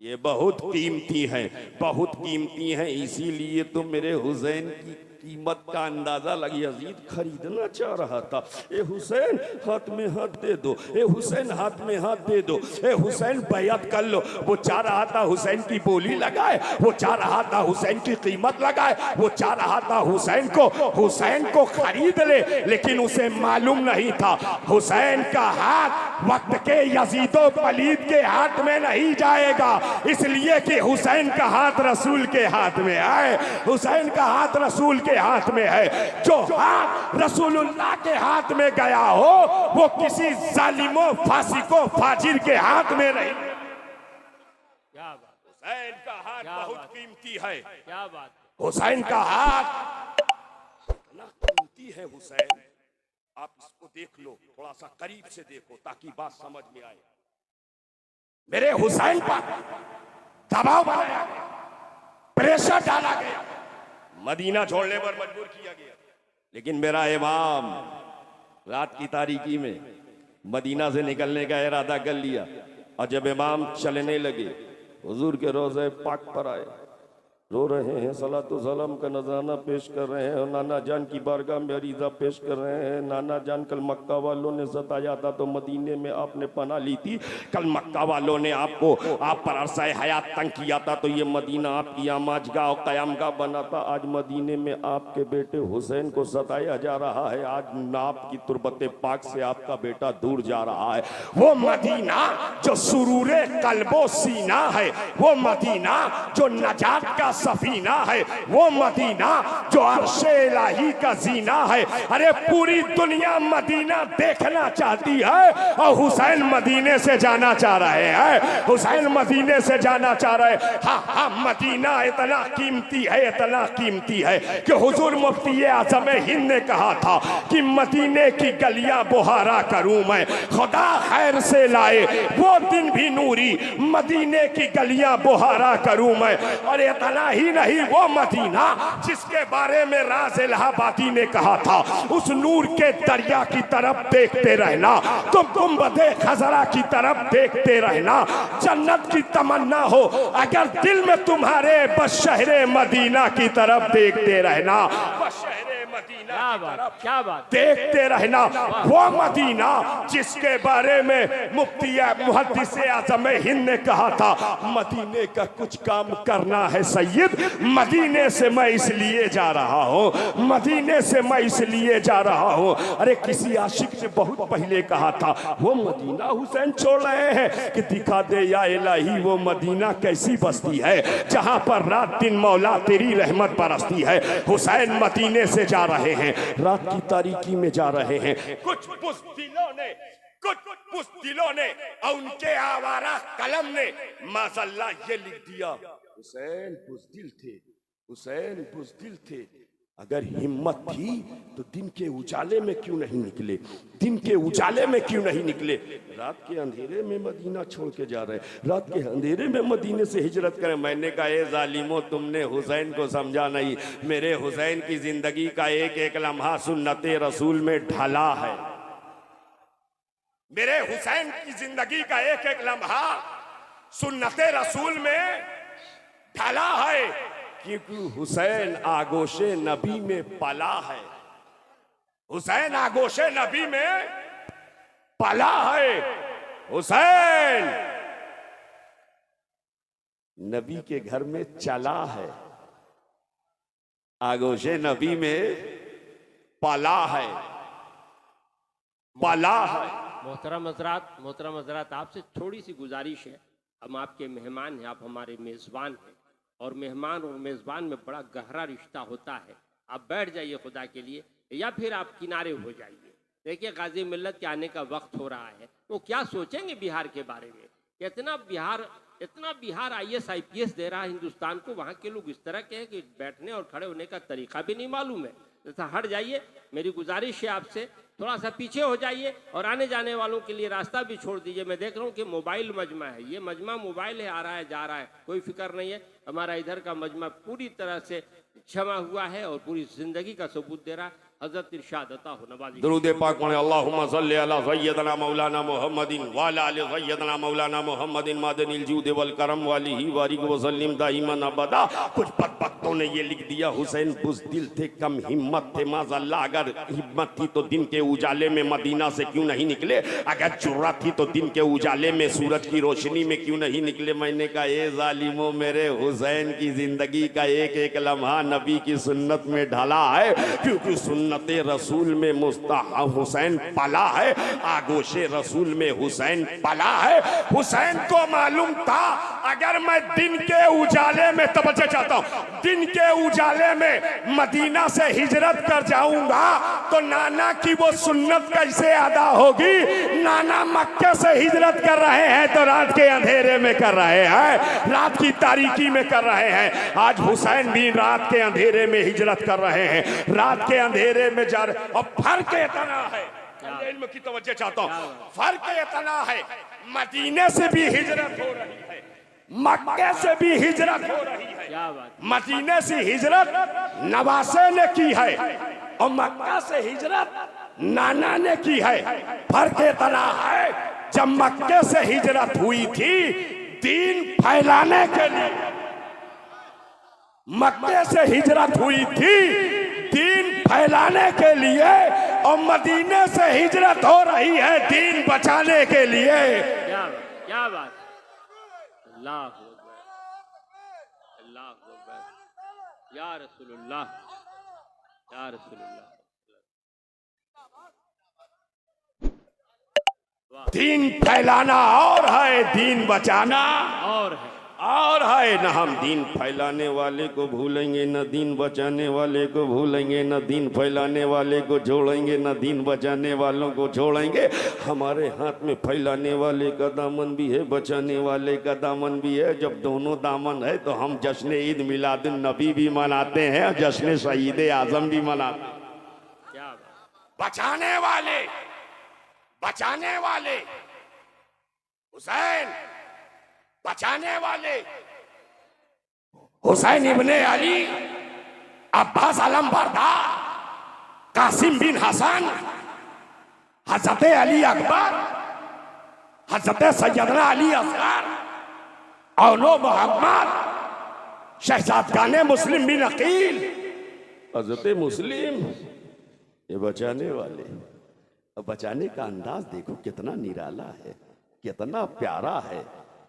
ये बहुत कीमती है, बहुत कीमती है। इसीलिए तो मेरे हुसैन की कीमत का अंदाजा लगी। यजीद खरीदना चाह रहा था, ए हुसैन हाथ में हाथ दे दो, ए हुसैन हाथ में हाथ दे दो, ए हुसैन बैयत कर लो। वो चाह रहा था हुसैन की बोली लगाए, वो चाह रहा था हुसैन की कीमत लगाए, वो चाह रहा था हुसैन को खरीद ले। लेकिन उसे मालूम नहीं था हुसैन का हाथ वक्त के यजीदो पलीद के हाथ में नहीं जाएगा, इसलिए कि हुसैन का हाथ रसूल के हाथ में है। हुसैन का हाथ रसूल के हाथ में है। जो हाथ रसूलुल्लाह के हाथ में गया हो वो किसी जालिमो, फासिको, फाजिर के हाथ में नहीं। क्या बात, हुसैन का हाथ बहुत कीमती है। क्या बात। हुसैन का हाथ इतना कीमती है। हुसैन, आप इसको देख लो, थोड़ा सा करीब से देखो ताकि बात समझ में आए। मेरे हुसैन पर दबाव बनाया गया, प्रेशर डाला गया, मदीना छोड़ने पर मजबूर किया गया। लेकिन मेरा इमाम रात की तारीकी में मदीना से निकलने का इरादा कर लिया, और जब इमाम चलने लगे हुजूर के रोज़े पाक पर आए, रो रहे हैं, सलातो सलाम का नजराना पेश कर रहे हैं और नाना जान की बारगाह में अरीजा पेश कर रहे हैं। नाना जान कल मक्का वालों ने सताया था तो मदीने में आपने पनाह ली थी। कल मक्का वालों ने आपको आप पर अरसा हयात तंग किया था तो ये मदीना आपकी आमाजगाह और क़यामगाह बना था। आज मदीने में आपके बेटे हुसैन को सताया जा रहा है। आज आपकी तुरबत पाक से आपका बेटा दूर जा रहा है। वो मदीना जो सुरूरे कल्बो सीना है, वो मदीना जो नजात का सफीना है, वो मदीना जो अर्शे इलाही का जीना है। अरे पूरी दुनिया मदीना देखना चाहती है और हुसैन मदीने से जाना चाह रहे हैं। हुसैन मदीने से जाना चाह रहे हैं। हाँ, मदीना इतना कीमती है, इतना कीमती है कि हुजूर मुफ्ती आज़म हिंद ने कहा था कि मदीने की गलियां बुहारा करूं मैं, खुदा खैर से लाए वो दिन भी नूरी, मदीने की गलियां बुहारा करूं मैं। और इतना ही नहीं, वो मदीना जिसके बारे में राज इलाहाबादी ने कहा था, उस नूर के दरिया की तरफ देखते रहना, तुम गुंबदे खजरा की तरफ देखते रहना। जन्नत की तमन्ना हो अगर दिल में तुम्हारे, बस शहरे मदीना की तरफ देखते रहना, बस शहरे मदीना की तरफ क्या बात देखते रहना। वो मदीना जिसके बारे में मुफ्ती मुहद्दिस आज़म हिंद ने कहा था, मदीने का कुछ काम करना है सैयद, मदीने से मैं इसलिए जा रहा हूँ, मदीने से मैं इसलिए जा रहा हूँ। अरे किसी आशिक ने बहुत पहले कहा था, वो मदीना हुसैन छोड़ रहे हैं कि दिखा दे या इलाही वो मदीना कैसी बस्ती है जहाँ पर रात दिन मौला तेरी रहमत बरसती है। हुसैन मदीने से जा रहे हैं, रात की तारीकी में जा रहे हैं। कुछ बुज़दिलों ने और उनके आवारा कलम ने माशअल्लाह ये लिख दिया, हुसैन बुज़दिल थे, हुसैन बुज़दिल थे। अगर हिम्मत थी तो दिन के उजाले में क्यों नहीं निकले, दिन के उजाले में क्यों नहीं निकले। रात के अंधेरे में मदीना छोड़ के जा रहे, रात के अंधेरे में मदीने से हिजरत करें। मैंने कहा, ए जालिमो, तुमने हुसैन को समझा नहीं। मेरे हुसैन की जिंदगी का एक एक लम्हा सुन्नते रसूल में ढला है। मेरे हुसैन की जिंदगी का एक एक लम्हा सुन्नते रसूल में ढला है, क्योंकि हुसैन आगोशे नबी में पला है। हुसैन आगोशे नबी में पला है। हुसैन नबी के घर में चला है, आगोशे नबी में पला है, पला है। मोहतरम हज़रात, आपसे थोड़ी सी गुजारिश है, हम आपके मेहमान हैं, आप हमारे मेज़बान हैं और मेहमान और मेज़बान में बड़ा गहरा रिश्ता होता है। आप बैठ जाइए खुदा के लिए, या फिर आप किनारे हो जाइए। देखिए, गाजी मिल्लत के आने का वक्त हो रहा है, वो क्या सोचेंगे बिहार के बारे में। इतना बिहार IAS IPS दे रहा है हिंदुस्तान को, वहाँ के लोग इस तरह के हैं कि बैठने और खड़े होने का तरीका भी नहीं मालूम है। जैसा हट जाइए, मेरी गुजारिश है आपसे, थोड़ा सा पीछे हो जाइए और आने जाने वालों के लिए रास्ता भी छोड़ दीजिए। मैं देख रहा हूँ कि मोबाइल मजमा है, ये मजमा मोबाइल है, आ रहा है जा रहा है, कोई फिक्र नहीं है। हमारा इधर का मजमा पूरी तरह से क्षमा हुआ है और पूरी जिंदगी का सबूत दे रहा है। हज़रत इरशाद अता हो नवाज़ी। दरूद पाक पढ़ें, अल्लाहुम्मा सल्ली अला सय्यदना मौलाना मुहम्मदिन व अला आलि सय्यदना मौलाना मुहम्मदिन मादनिल जूद वल करम वालिही वारिक व सल्लिम दाइमन अबदा। कुछ बदबख्तों ने ये लिख दिया, हुसैन बुज़दिल थे, कम हिम्मत थे। माज़अल्लाह, अगर हिम्मत थी तो दिन के उजाले में मदीना से क्यों नहीं निकले, अगर जुर्रत थी तो दिन के उजाले में सूरज की रोशनी में क्यों नहीं निकले। मैंने कहा, ए जालिमो, मेरे हुसैन की जिंदगी का एक एक लम्हा नबी की सुन्नत में ढला है, क्योंकि सुन्नते रसूल में मुस्तफा हुसैन पला है, आगोशे रसूल में हुसैन पला है। हुसैन को मालूम था, अगर मैं दिन के उजाले में, तवज्जो चाहता हूं, दिन के उजाले में मदीना से हिजरत कर जाऊंगा तो नाना की वो सुन्नत कैसे अदा होगी। नाना मक्के से हिजरत कर रहे हैं तो रात के अंधेरे में कर रहे हैं, रात की तारीकी में कर रहे हैं। आज हुसैन भी रात के अंधेरे में हिजरत कर रहे हैं, रात के अंधेरे में जा रहे। और फर्क इतना है, इल्म की तवज्जो चाहता हूं, फर्क इतना है, मदीने से भी हिजरत हो रही है, मक्के से भी हिजरत हो रही है। मदीने से हिजरत नवासे ने की है और मक्का से हिजरत नाना ने की है। फर्क इतना है, जब मक्के से हिजरत हुई थी दीन फैलाने के लिए, मक्के से हिजरत हुई थी दीन फैलाने के लिए, और मदीने से हिजरत हो रही है दीन बचाने के लिए। क्या बात, अल्लाह अकबर, अल्लाह अकबर, या रसूलुल्लाह, या रसूलुल्लाह। दीन फैलाना और है, दीन बचाना और है। न हम दीन फैलाने वाले को भूलेंगे, न दीन बचाने वाले को भूलेंगे, न दीन फैलाने वाले को छोड़ेंगे, न दीन बचाने वालों को छोड़ेंगे। हमारे हाथ में फैलाने वाले का दामन भी है, बचाने वाले का दामन भी है। जब दोनों दामन है तो हम जश्न ईद मिलादुन नबी भी मनाते हैं, जश्न शहीद आजम भी मनाते हैं। क्या बात, बचाने वाले हुसैन, बचाने वाले हुसैन इब्ने अली, अब्बास आलम बरदार, कासिम बिन हसन, हजरत अली अकबर, हजरत सैयदना अली असगर, औलो मोहम्मद, शहजादगाने मुस्लिम बिन अकील, हजरत मुस्लिम, ये बचाने वाले। अब बचाने का अंदाज देखो कितना निराला है, कितना प्यारा है।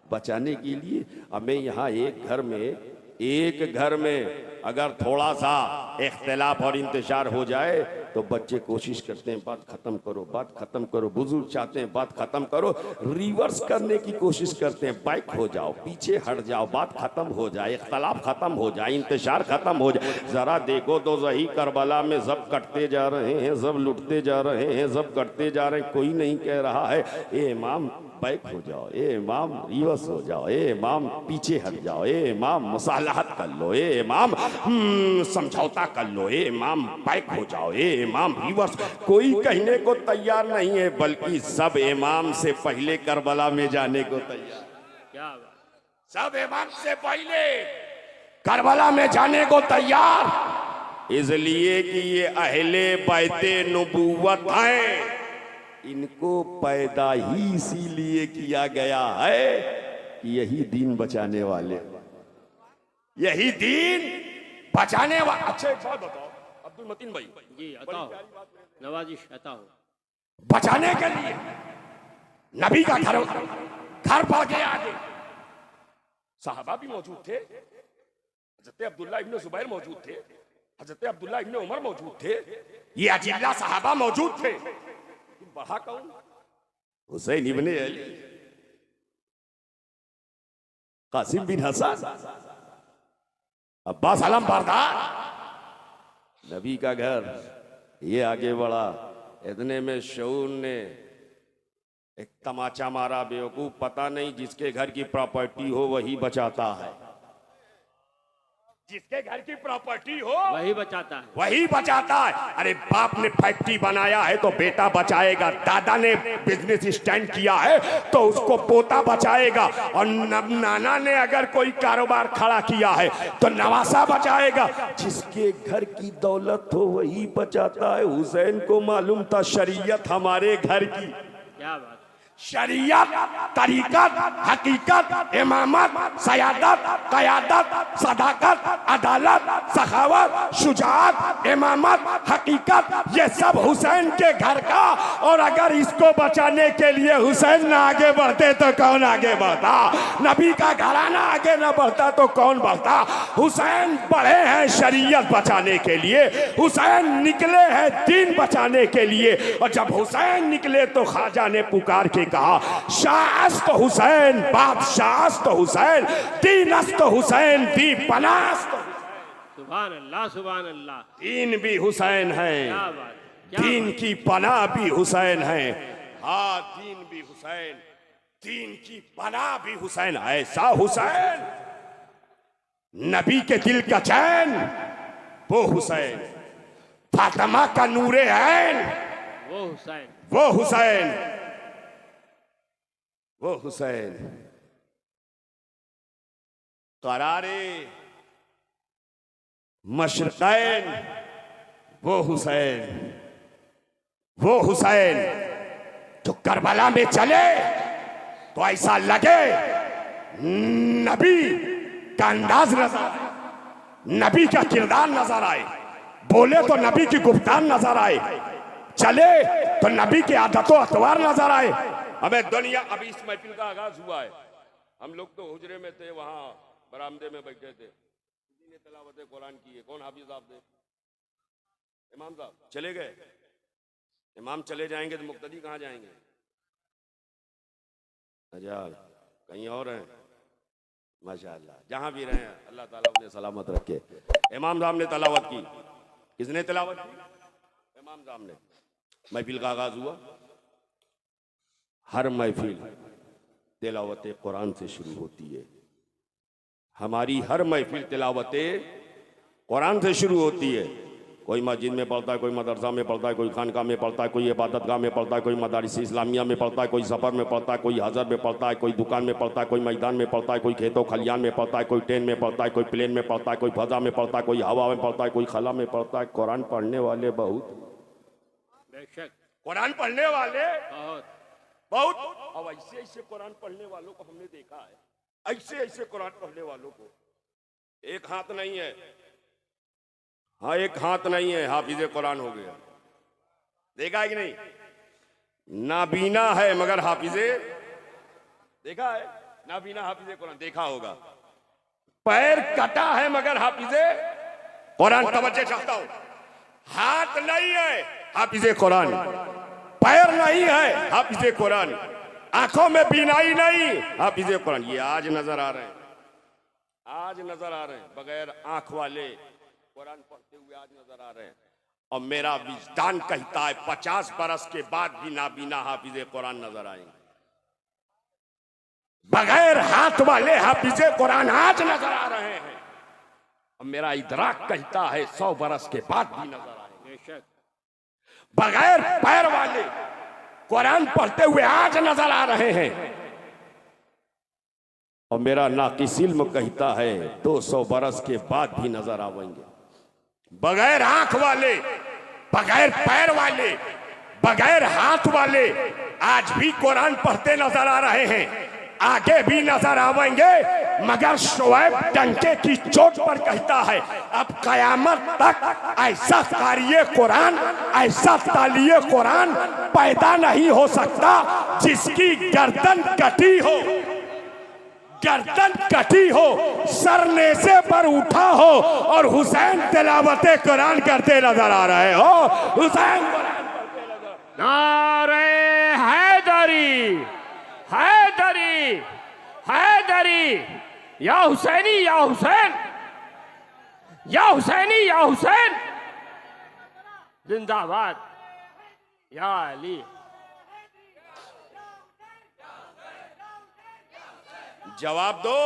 बचाने के लिए हमें यहाँ एक घर में अगर थोड़ा सा इख्तिलाफ और इंतशार हो जाए तो बच्चे कोशिश करते हैं बात खत्म करो, बुजुर्ग चाहते हैं बात खत्म करो, रिवर्स करने की कोशिश करते हैं, बैक हो जाओ, पीछे हट जाओ, बात खत्म हो जाए, इख्तिलाफ खत्म हो जाए, इंतशार खत्म हो जाए। जरा देखो तो सही, करबला में सब कटते जा रहे हैं, सब लुटते जा रहे हैं, सब कटते जा रहे हैं, कोई नहीं कह रहा है ए इमाम बैक हो जाओ, ए इमाम रिवर्स हो जाओ, ए इमाम पीछे हट जाओ, ए इमाम मुसालहत कर लो, ए इमाम समझौता कर लो, ए इमाम बैक हो जाओ, ए इमाम रिवर्स। कोई कहने को तैयार नहीं है, बल्कि सब इमाम से पहले करबला में जाने को तैयार। क्या बात, सब इमाम से पहले करबला में जाने को तैयार, इसलिए कि ये अहले बैते नबूवत हैं। इनको पैदा ही इसीलिए किया गया है कि यही दीन बचाने वाले, यही दीन बचाने वाले। अच्छा एक बात बताओ अब्दुल मतीन भाई जी, अता हो नवाजिश, अता हो। बचाने के लिए नबी का घर पड़ गया आगे, साहबा भी मौजूद थे, हजरत अब्दुल्ला इब्न जुबैर मौजूद थे, हजरत अब्दुल्ला इब्न उमर मौजूद थे, ये अजिल्ला साहबा मौजूद थे। बढ़ा कौन? हुसैन इब्ने अली, कासिम बिन हसन, अब्बास आलम बरदार। नबी का घर ये आगे बढ़ा। इतने में शऊन ने एक तमाचा मारा, बेवकूफ, पता नहीं जिसके घर की प्रॉपर्टी हो वही बचाता है, जिसके घर की प्रॉपर्टी हो वही बचाता है, वही बचाता है। अरे बाप ने फैक्ट्री बनाया है तो बेटा बचाएगा, दादा ने बिजनेस स्टैंड किया है तो उसको पोता बचाएगा, और नाना ने अगर कोई कारोबार खड़ा किया है तो नवासा बचाएगा। जिसके घर की दौलत हो वही बचाता है। हुसैन को मालूम था शरीयत हमारे घर की, क्या बात, शरीयत, तरीकत, हकीकत, इमामत, सयादत, कयादत, सदाकत, अदालत, सखावत, शुजाअत, इमामत, हकीकत, ये सब हुसैन के घर का। और अगर इसको बचाने के लिए हुसैन ना आगे बढ़ते तो कौन आगे बढ़ता? नबी का घराना आगे ना बढ़ता तो कौन बढ़ता? हुसैन बढ़े हैं शरीयत बचाने के लिए, हुसैन निकले हैं दीन बचाने के लिए। और जब हुसैन निकले तो ख्वाजा ने पुकार के कहा, शाहस्त हुसैन, बादशाहस्त हुसैन, दीनस्त हुसैन, दी पनास्त। सुभान अल्लाह, सुभान अल्लाह। दीन भी हुसैन है, क्या बात, दीन की पनाह भी हुसैन है। हाँ, दीन भी हुसैन, दीन की पनाह भी हुसैन। ऐसा हुसैन नबी के दिल का चैन, वो हुसैन फातिमा का नूरे ऐन, वो हुसैन, वो हुसैन, वो हुसैन करारे मशरक़ैन, वो हुसैन, वो हुसैन जो करबला में चले तो ऐसा लगे नबी का अंदाज नजर आए। नबी का किरदार नजर आए, बोले तो नबी की गुफ्तार नजर आए, चले तो नबी की आदतों अतवार नजर आए। हमें दुनिया, अभी इस महफिल का आगाज हुआ है, हम लोग तो हुजरे में थे, वहां बरामदे में बैठे थे, किसी ने तिलावत कुरान की है। कौन हाफिज साहब थे? इमाम साहब चले गए। इमाम चले जाएंगे तो मुक्तदी कहाँ जाएंगे? अच्छा कहीं और हैं। माशाअल्लाह, जहां भी रहे अल्लाह ताला उन्हें सलामत रखे। इमाम साहब ने तिलावत की। किसने तिलावत की? इमाम साहब ने। महफिल का आगाज हुआ। हर महफिल तिलावत कुरान से शुरू होती है। हमारी हर महफिल तिलावत कुरान से शुरू होती है। कोई मस्जिद में पढ़ता है, कोई मदरसा में पढ़ता है, कोई खानका में पढ़ता है, कोई इबादतगाह में पढ़ता है, कोई मदारिस इस्लामिया में पढ़ता है, कोई सफर में पढ़ता है, कोई हजर में पढ़ता है, कोई दुकान में पढ़ता है, कोई मैदान में पढ़ता है, कोई खेतों खलियान में पढ़ता है, कोई ट्रेन में पढ़ता है, कोई प्लेन में पढ़ता है, कोई फजा में पढ़ता है, कोई हवा में पढ़ता है, कोई खला में पढ़ता है। कुरान पढ़ने वाले बहुत, बेशक कुरान पढ़ने वाले बहुत। अब ऐसे ऐसे कुरान पढ़ने वालों को हमने देखा है, ऐसे ऐसे कुरान पढ़ने वालों को। एक हाथ नहीं है, हाँ एक हाथ नहीं है, हाफिज कुरान हो गया। देखा है कि नहीं? नाबीना है मगर हाफिजे, देखा है? नाबीना हाफिज कुरान देखा होगा। पैर कटा है मगर हाफिजे कुरान। तवज्जो चाहता हूं, हाथ नहीं है हाफिज कुरान, पैर नहीं है हाफिज कुरान, आंखों में बीनाई नहीं हाफिज कुरान। ये आज नजर आ रहे हैं, आज नजर आ रहे हैं। बगैर आंख वाले कुरान पढ़ते हुए आज नजर आ रहे हैं। और मेरा विजदान कहता है 50 बरस के बाद भी नाबीना हाफिज कुरान नजर आएंगे। बगैर हाथ वाले हाफिज कुरान आज नजर आ रहे हैं। और मेरा इदराक कहता है 100 बरस के बाद भी नजर आएंगे। बगैर पैर वाले कुरान पढ़ते हुए आज नजर आ रहे हैं। और मेरा नाकिस इल्म कहता है 200 बरस के बाद भी नजर आवेंगे। बगैर आंख वाले, बगैर पैर वाले, बगैर हाथ वाले आज भी कुरान पढ़ते नजर आ रहे हैं, आगे भी नजर आवेंगे। मगर शोएब डंके की चोट पर कहता है अब कयामत तक ऐसा कारिये कुरान, ऐसा तालिये कुरान पैदा नहीं हो सकता जिसकी गर्दन कटी हो, गर्दन कटी हो, सर नेज़े पर उठा हो और हुसैन तिलावते कुरान करते नजर आ रहे हो। हुसैन नारे हैदरी, हैदरी, हैदरी, या हुसैनी या हुसैन, या हुसैनी या हुसैन, जिंदाबाद या अली। जवाब दो।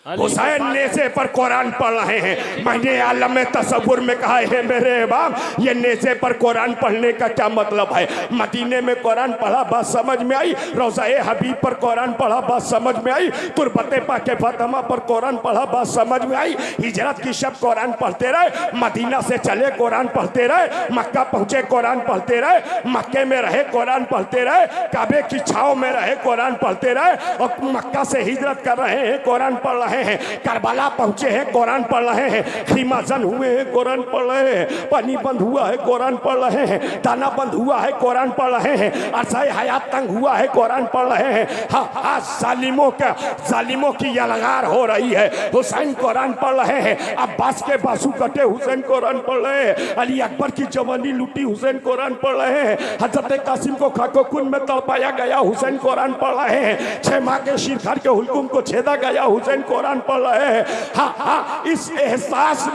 हुसैन नेज़े पर कुरान पढ़ रहे हैं। मैंने आलम तसव्वुर में कहा है मेरे बाप, ये नेज़े पर कुरान पढ़ने का क्या मतलब है? मदीने में कुरान पढ़ा बात समझ में आई, रोज़ाए हबीब पर कुरान पढ़ा बात समझ में आई, तुरबते पाके फातिमा पर कुरान पढ़ा बात समझ में आई। हिजरत की शब कुरान पढ़ते रहे, मदीना से चले कुरान पढ़ते रहे, मक्का पहुंचे कुरान पढ़ते रहे, मक्के में रहे कुरान पढ़ते रहे, काबे की छाव में रहे कुरान पढ़ते रहे, और मक्का से हिजरत कर रहे हैं कुरान पढ़ रहे हैं, करबला पहुंचे हैं कुरान पढ़ रहे हैं, खीमा जन हुए हैं कुरान पढ़ रहे हैं, पानी बंद हुआ है कुरान पढ़ रहे हैं, दाना बंद हुआ है कुरान पढ़ रहे हैं, अरसाए हयात तंग हुआ है कुरान पढ़ रहे हैं। हाँ आज जालिमों की यलगार हो रही है, हुसैन कुरान पढ़ रहे हैं, अब्बास के बासु कटे हुसैन कुरान पढ़ रहे हैं, अली अकबर की जवानी लूटी हुसैन कुरान पढ़ रहे हैं, हजरत कासिम को खाको खून में तड़पाया गया हुसैन कुरान पढ़ रहे हैं, 6 माह के शीरखार के हुल्कुम को छेदा गया हुसैन कुरान पढ़ रहे हैं। हाँ हाँ इस एहसास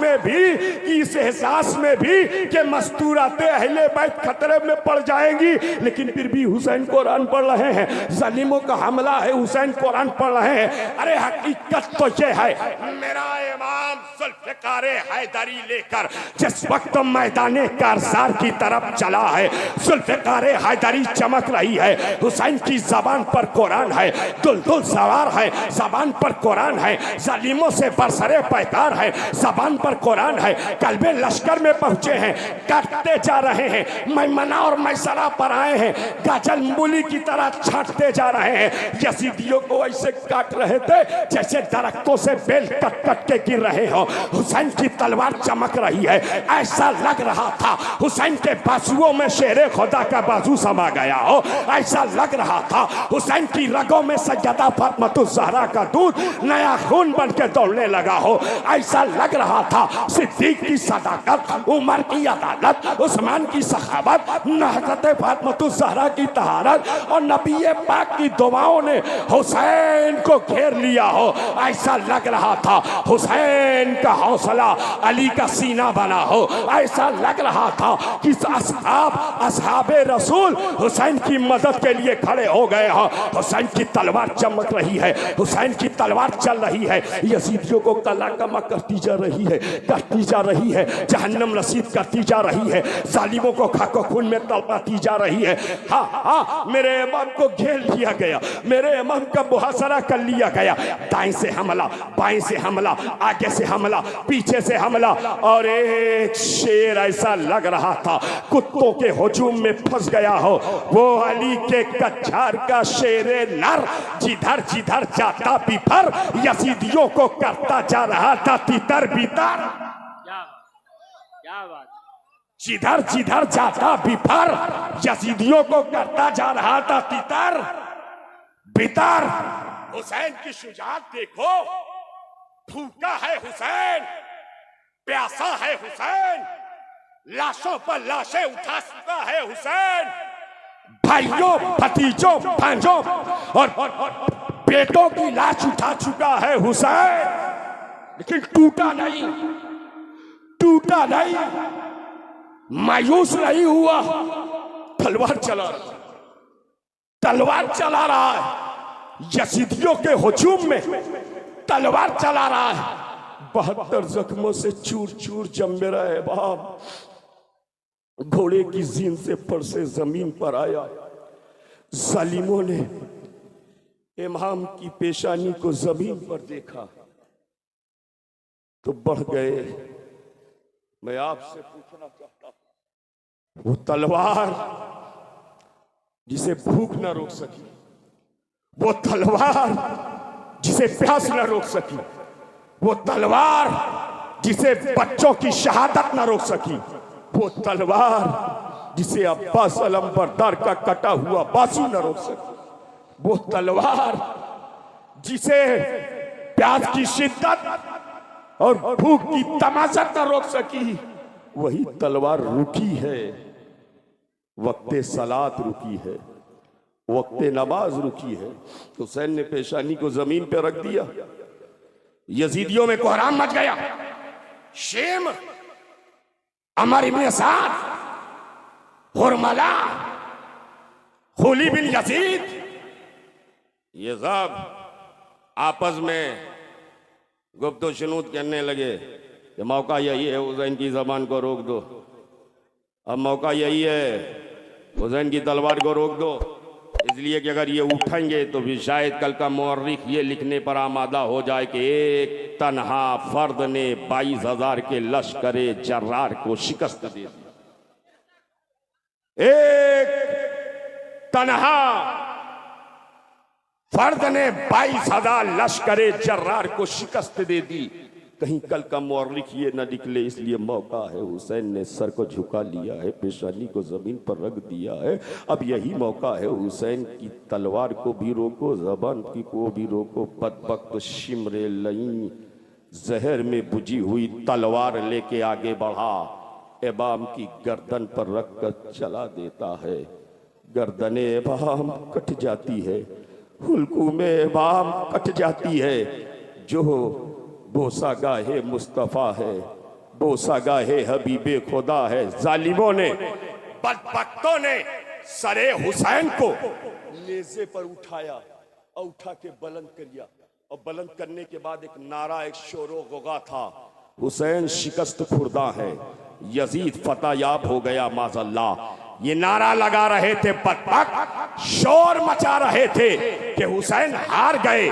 में भी कि मस्तूराते अहले बैत खतरे में पड़ जाएंगी, लेकिन फिर भी हुसैन कुरान पढ़ रहे हैं। जालिमों का हमला है, हुसैन कुरान पढ़ रहे हैं। अरे हकीकत तो ये है, मेरा इमाम इमाम जुल्फ़िकार हैदरी लेकर जिस वक्त मैदाने कारज़ार की तरफ चला है, जुल्फ़िकार हैदरी चमक रही है। हुसैन की ज़बान पर कुरान है, दुलदुल सवार है, ज़बान पर कुरान है, जालिमों से बरसरे पैकार है, ज़बान पर कुरान है। कल्बे लश्कर में पहुंचे हैं, काटते जा रहे हैं, मैमना और मैसरा पर आए हैं, गाजल मूली की तरह छांटते जा रहे हैं। यजीदियों को ऐसे काट रहे थे जैसे दरख्तों से बेल कट कट के गिर रहे हो। हुसैन की तलवार चमक रही है, ऐसा लग रहा था हुसैन के बाजुओं में शेरे खुदा का बाजू समा गया हो। ऐसा लग रहा था हुसैन की रगों में सैयदा फातिमातुज़ ज़हरा का दूध नया खून बन के दौड़ने लगा हो। ऐसा लग रहा था सिद्दीक की सदाकत, उमर की अदालत, उस्मान की सखावत, हज़रत फातिमातुज़ ज़हरा की तहारत और नबी पाक की दुआओं ने हुसैन को घेर लिया हो। ऐसा लग रहा था हुसैन का हौसला अली का सीना बना हो। ऐसा लग रहा था कि असहाबे रसूल हुसैन की मदद के लिए खड़े हो गए हो। हुसैन की तलवार चमक रही है, हुसैन की तलवार चल रही है। यजीदियों को कला कमा करती जा रही है, करती जा रही है, जहन्नम रसीद करती जा रही है, जालिमों को खाको खून में तड़पाती जा रही है। हाँ हाँ, मेरे इमाम को घेर लिया गया, मेरे इमाम का मुहासरा कर लिया गया। दाएं से हमला, बाएं से हमला, आगे से हमला, पीछे से हमला, और एक शेर ऐसा लग रहा था कुत्तों के हुजूम में फंस गया हो। वो अली के कच्छार का शेरे नर जिधर जिधर जाता बिफर यजीदियों को करता जा रहा था तितर बितर। क्या बात, जिधर जिधर जाता बिफर यजीदियों को करता जा रहा था तितर बितर। हुसैन की शुजाअत देखो, भूखा है हुसैन, प्यासा है हुसैन, लाशों पर लाशें उठा चुका है हुसैन, भाइयों भतीजों भांजों और बेटों की लाश उठा चुका है हुसैन, लेकिन टूटा नहीं, टूटा नहीं, मायूस नहीं हुआ। तलवार चला, तलवार चला रहा है, यजीदियों के हुजूम में तलवार चला रहा है। 72 जख्मों से चूर चूर जम मेरा है बाप, घोड़े की जीन से पर से जमीन पर आया। जालिमों ने इमाम की पेशानी को जमीन पर देखा तो बढ़ गए। मैं आपसे पूछना चाहता हूं, वो तलवार जिसे भूख न रोक सकी, वो तलवार जिसे प्यास न रोक सकी, वो तलवार जिसे बच्चों की शहादत न रोक सकी, वो तलवार जिसे अब्बास अलंबरदार का कटा हुआ बाजू न रोक सकी, वो तलवार जिसे प्यास की शिद्दत और भूख की तमाशा न रोक सकी, वही तलवार रुकी है। वक्ते सलात रुकी है, वक्ते नमाज रुकी है। हुसैन ने पेशानी को जमीन पे रख दिया, यजीदियों में कोहराम मच गया। शेम, अमर इब्न साद, हुरमला, खुली बिन यजीद, ये सब आपस में गुफ्तो शुनूद करने लगे कि मौका यही है हुसैन की जबान को रोक दो, अब मौका यही है हुसैन की तलवार को रोक दो, इसलिए कि अगर ये उठेंगे तो भी शायद कल का मुअर्रिख ये लिखने पर आमादा हो जाए कि एक तन्हा फर्द ने 22,000 के लश्करे जर्रार को शिकस्त दे दी। एक तन्हा फर्द ने 22,000 लश्करे जर्रार को शिकस्त दे दी। कहीं कल का मुअर्रिख ये न निकले, इसलिए मौका है। हुसैन ने सर को झुका लिया है, पेशानी को जमीन पर रख दिया है। अब यही मौका है, हुसैन की तलवार को भी रोको, जबान की को भी रोको। बदबख्त शिमरे लई जहर में बुझी हुई तलवार लेके आगे बढ़ा, इमाम की गर्दन पर रख कर चला देता है। गर्दने इमाम कट जाती है, हुल्कूमे इमाम कट जाती है। जो बोसा गाहे मुस्तफ़ा है, बोसा गाहे हबीबे खुदा है। जालिमों ने, बदबख्तों ने सरे हुसैन को नेज़े पर उठाया और उठा के बुलंद कर लिया और बुलंद करने के बाद एक नारा, एक शोरो गुगा था, हुसैन शिकस्त खुर्दा है, यजीद फतेहयाब हो गया माज़ल्ला। ये नारा लगा रहे थे बदबक, शोर मचा रहे थे कि हुसैन हार गए,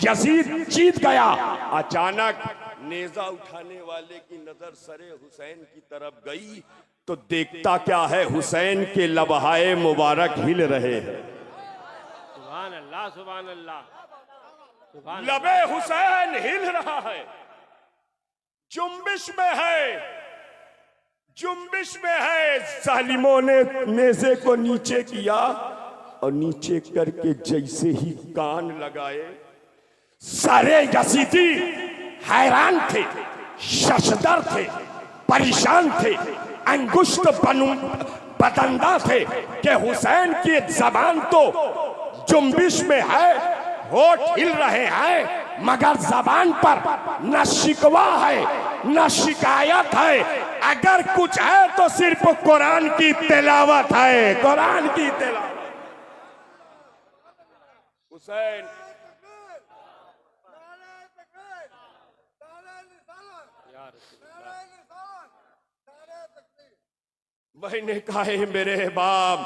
यजीद जीत गया। अचानक नेजा उठाने वाले की नजर सरे हुसैन की तरफ गई तो देखता क्या है, हुसैन के लबहाए मुबारक हिल रहे हैं। सुभान अल्लाह, सुभान अल्लाह, सुभान लबे हुसैन हिल रहा है, जुम्बिश में है, जुम्बिश में है। जालिमों ने नेज़े को नीचे किया और नीचे करके जैसे ही कान लगाए, सारे यजीदी हैरान थे, शशदर थे, परेशान थे, अंगुष्ठ बदंदा थे कि हुसैन की जबान तो जुम्बिश में है, होठ हिल रहे हैं, मगर जबान पर न शिकवा है न शिकायत है। अगर कुछ है तो सिर्फ कुरान की तिलावत है, कुरान की तिलावत। हुसैन मैंने कहा है मेरे बाप,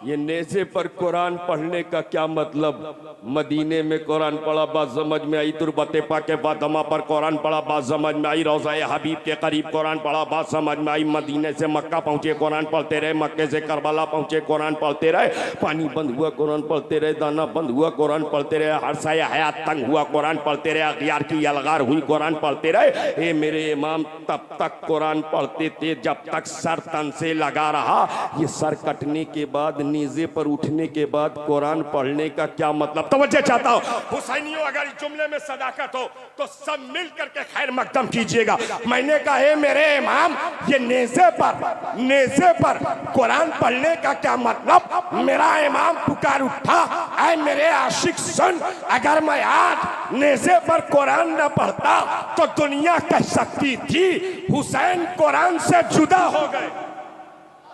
ये नेज़े पर कुरान पढ़ने का क्या मतलब? मदीने में कुरान पढ़ा, बात समझ में आई। तुरबते पा के बादमा पर कुरान पढ़ा, बात समझ में आई। रोज़ाए हबीब के करीब कुरान पढ़ा, बात समझ में आई। मदीने से मक्का पहुंचे कुरान पढ़ते रहे, मक्के से करबला पहुंचे कुरान पढ़ते रहे, पानी बंद हुआ कुरान पढ़ते रहे, दाना बंद हुआ कुरान पढ़ते रहे, हरसाए हयात तंग हुआ कुरान पढ़ते रहे, अगियार की अलगार हुई कुरान पढ़ते रहे। ए मेरे इमाम तब तक कुरान पढ़ते थे जब तक सर तन से लगा रहा। ये सर कटने के बाद, नीज़े पर उठने के बाद कुरान पढ़ने का क्या मतलब? तवज्जो चाहता हूं हुसैनियों, अगर जुमले में सदाकत हो तो सब मिल करके खैर मकदम कीजिएगा। मैंने कहा है मेरे इमाम, ये नेज़े पर कुरान पढ़ने का क्या मतलब? मेरा इमाम पुकार उठा, ऐ मेरे आशिक सुन, अगर मैं आज नेज़े पर कुरान न पढ़ता तो दुनिया कह सकती थी हुसैन कुरान से जुदा हो गए,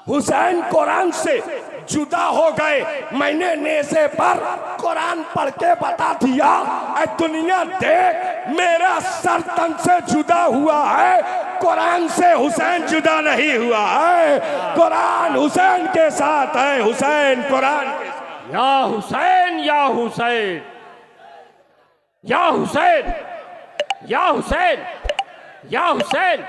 हुसैन कुरान से जुदा हो गए। मैंने नेज़े पर कुरान पढ़ के बता दिया, ऐ दुनिया देख, मेरा सर तन से जुदा हुआ है, कुरान से हुसैन जुदा नहीं हुआ है। कुरान हुसैन के साथ है, हुसैन कुरान के साथ। या हुसैन, या हुसैन, या हुसैन, या हुसैन, या हुसैन।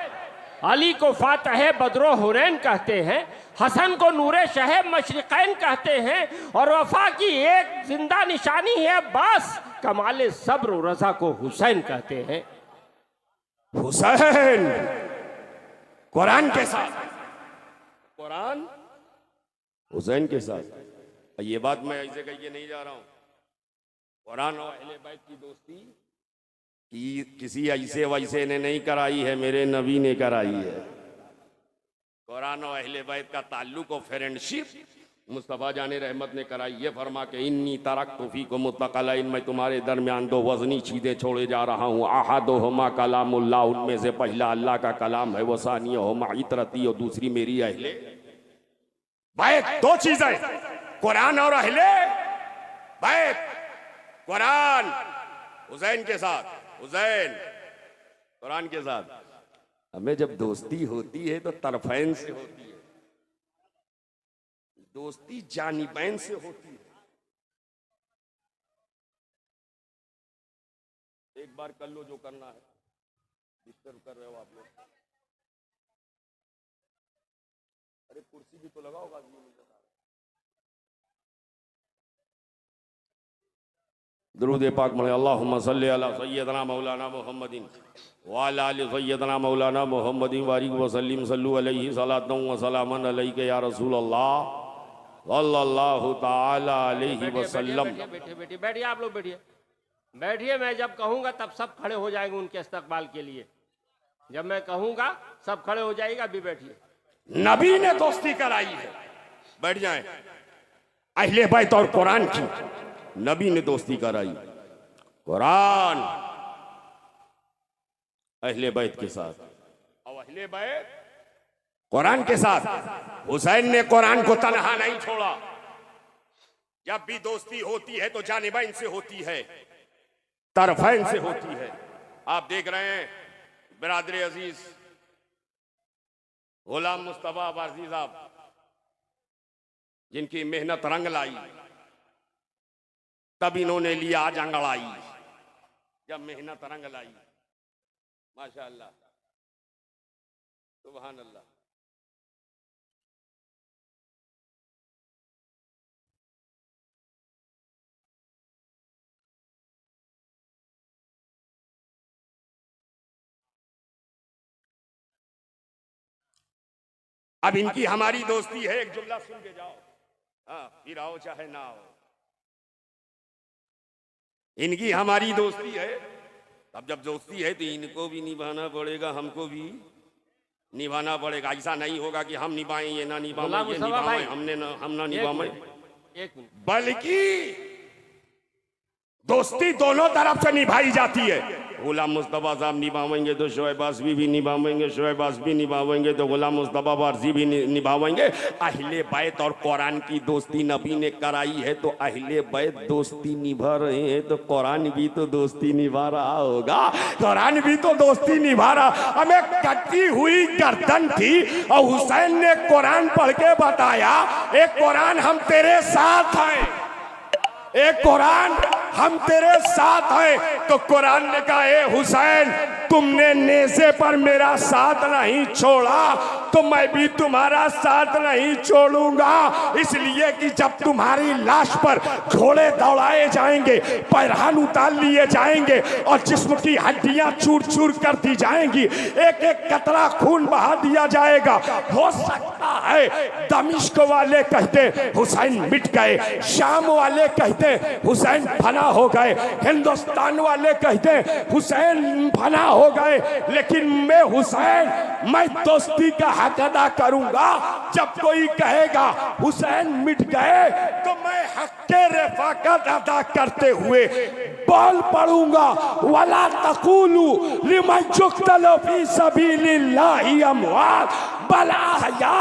अली को फातह बदरो हुरैन कहते हैं, हसन को नूरे शह मशरिकैन कहते हैं, और वफा की एक जिंदा निशानी है बस, कमाले सब्र और रज़ा को हुसैन कहते हैं। हुसैन कुरान के साथ, कुरान हुसैन के साथ। ये बात मैं ऐसे कह के नहीं जा रहा हूं। कुरान और अहले बैत की दोस्ती कि किसी ऐसे वैसे ने नहीं कराई है, मेरे नबी ने कराई है। कुरान और अहले बैत का ताल्लुक और फ्रेंडशिप मुस्तफ़ा जाने रहमत ने कराई। ये फरमा के इन्नी तरक्तु फीकुम मुत्तक़लैन, मैं तुम्हारे दरमियान दो वज़नी चीज़ें छोड़े जा रहा हूँ। अहदुहुमा कलामुल्लाह, उनमें से पहला अल्लाह का कलाम है, वो सानियुहुमा इतरती, और दूसरी मेरी अहले बैत। दो चीजें, कुरान और अहले बैत। कुरान हुसैन के साथ, हुसैन कुरान के साथ। हमें जब दोस्ती होती है तो तरफैन से होती है, दोस्ती जानिबैन से होती है। एक बार कर लो जो करना है। डिस्टर्ब कर रहे हो आप लोग। अरे कुर्सी भी तो लगाओ बाजू में। दुरूद पाक में अल्लाहुम्मा सल्ली अला सय्यदना मौलाना मुहम्मदिन व अला आलि सय्यदना मौलाना मुहम्मदिन बारिक व सल्लिम सल्लु अलैहि सलातन व सलामन अलैका या रसूल अल्लाह सल्लल्लाहु ताला अलैहि वसल्लम। बैठिए बैठिए, आप लोग बैठिए बैठिए। मैं जब कहूंगा तब सब खड़े हो जाएंगे उनके इस्तकबाल के लिए। जब मैं कहूंगा सब खड़े हो जाएगा। अभी बैठिए। नबी ने दोस्ती कराई है, बैठ जाए। अहले बैत और कुरान की नबी ने दोस्ती कराई। कुरान अहले बैत के साथ और अहले बैत कुरान के साथ। हुसैन ने कुरान को तन्हा नहीं छोड़ा। जब भी दोस्ती होती है तो जानिबैन से होती है। तरफैन से होती है। आप देख रहे हैं बिरादर अजीज गुलाम मुस्तफा वारसी साहब, जिनकी मेहनत रंग लाई, तब इन्होंने लिया आज अंगड़ाई। जब मेहनत रंग लाई, माशाअल्लाह, सुभान अल्लाह। अब इनकी हमारी दोस्ती है, एक जुमला सुन के जाओ, हाँ, फिर आओ चाहे ना आओ। इनकी हमारी दोस्ती है, अब जब दोस्ती है तो इनको भी निभाना पड़ेगा, हमको भी निभाना पड़ेगा। ऐसा नहीं होगा कि हम निभाएं ये ना निभाएं, ये निभाएं हम ना निभाएं, बल्कि दोस्ती दोनों तरफ से निभाई जाती है। गुलाम मुस्तफा साहब निभावेंगे तो शोएब आज़मी भी निभावेंगे, शोएब आज़मी निभावेंगे तो गुलाम मुस्तफा वारसी भी निभावेंगे। अहले बैत और कुरान की दोस्ती नबी ने कराई है, तो अहले बैत दोस्ती निभा रहे हैं तो कुरान भी तो दोस्ती निभा रहा होगा, कुरान भी तो दोस्ती निभा रहा। हमें कटी हुई गर्दन थी और हुसैन ने कुरान पढ़ के बताया, एक कुरान हम तेरे साथ हैं, एक कुरान हम तेरे साथ हैं। तो कुरान ने कहा, ए हुसैन, तुमने नेज़े पर मेरा साथ नहीं छोड़ा तो मैं भी तुम्हारा साथ नहीं छोड़ूंगा। इसलिए कि जब तुम्हारी लाश पर घोड़े दौड़ाए जाएंगे, पैरहन उतार लिए जाएंगे और जिस्म की हड्डियां चूर चूर कर दी जाएंगी, एक एक कतरा खून बहा दिया जाएगा। हो सकता है दमिश्क वाले कहते हुसैन मिट गए, शाम वाले कहते हुसैन फना हो गए, हिंदुस्तान वाले कहते हुसैन फना हो गए, लेकिन मैं हुसैन, मैं दोस्ती का हक अदा करूंगा। जब कोई कहेगा हुसैन मिट गए तो मैं हक के रफाकत अदा करते हुए बोल पड़ूंगा, वला तक़ूलू लिमन युक़्तलू फी सबीलिल्लाहि अमवात बल अहया,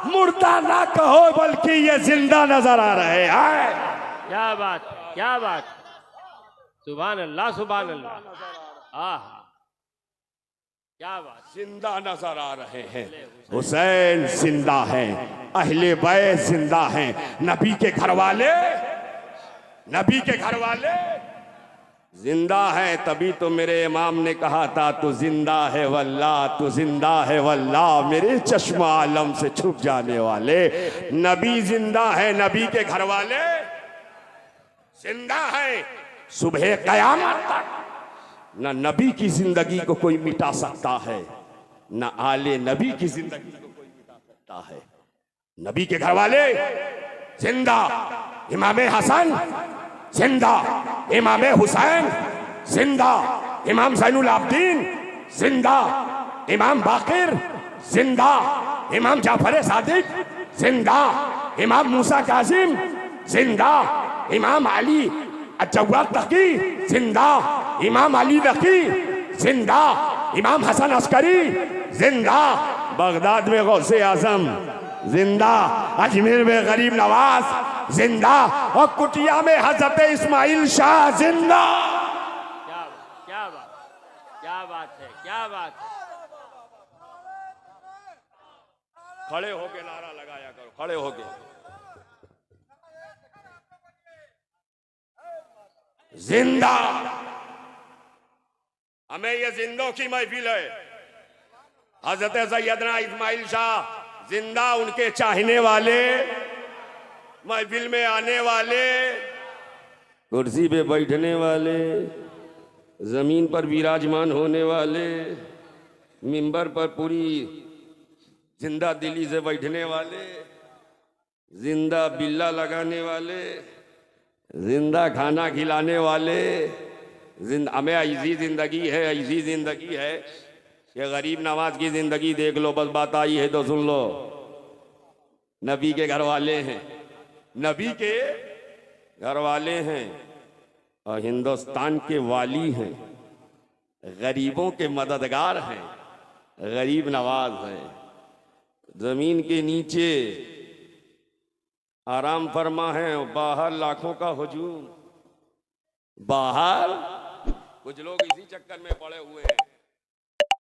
मुर्दा ना कहो बल्कि ये जिंदा नजर आ रहे हैं। क्या बात, क्या बात, सुभान अल्लाह, सुभान अल्लाह, आहा, क्या बात, जिंदा नजर आ रहे हैं। हुसैन जिंदा है, अहले बैत जिंदा हैं, नबी के घर वाले, नबी के घर वाले जिंदा है। तभी तो मेरे इमाम ने कहा था, तू जिंदा है वल्लाह, तू जिंदा है वल्लाह, मेरे चश्मा आलम से छुप जाने वाले। नबी जिंदा है, नबी के घर वाले जिंदा है। सुबह कयामत तक न नबी की जिंदगी को कोई मिटा सकता है, न आले नबी की जिंदगी को कोई मिटा सकता है। नबी के घर वाले जिंदा, इमाम हसन जिंदा, इमाम हुसैन जिंदा, इमाम ज़ैनुल आबिदीन जिंदा, इमाम बाकिर जिंदा, इमाम जाफर सादिक जिंदा, इमाम मूसा कासिम जिंदा, इमाम अली जवाद तकी जिंदा, इमाम अली नकी जिंदा, इमाम हसन अस्करी जिंदा, बगदाद में गौसे आजम जिंदा, अजमेर में गरीब नवाज जिंदा, और कुटिया में हजरत इस्माइल शाह जिंदा। क्या बात, क्या बात है, क्या बात है। खड़े होके नारा लगाया करो, खड़े होके। जिंदा, हमें ये जिंदों की महफिल है। हजरत सैयदना इस्माइल शाह जिंदा, उनके चाहने वाले, महफिल में आने वाले, कुर्सी पे बैठने वाले, जमीन पर विराजमान होने वाले, मिंबर पर पूरी जिंदा दिली से बैठने वाले, जिंदा बिल्ला लगाने वाले, जिंदा खाना खिलाने वाले, हमें ऐसी जिंदगी है, ऐसी जिंदगी है। ये गरीब नवाज की जिंदगी देख लो, बस बात आई है तो सुन लो। नबी के घर वाले हैं, नबी के घर वाले हैं और हिंदुस्तान के वाली हैं, गरीबों के मददगार हैं, गरीब नवाज हैं। जमीन के नीचे आराम फरमा है, बाहर लाखों का हुजूम, बाहर कुछ लोग इसी चक्कर में पड़े हुए हैं,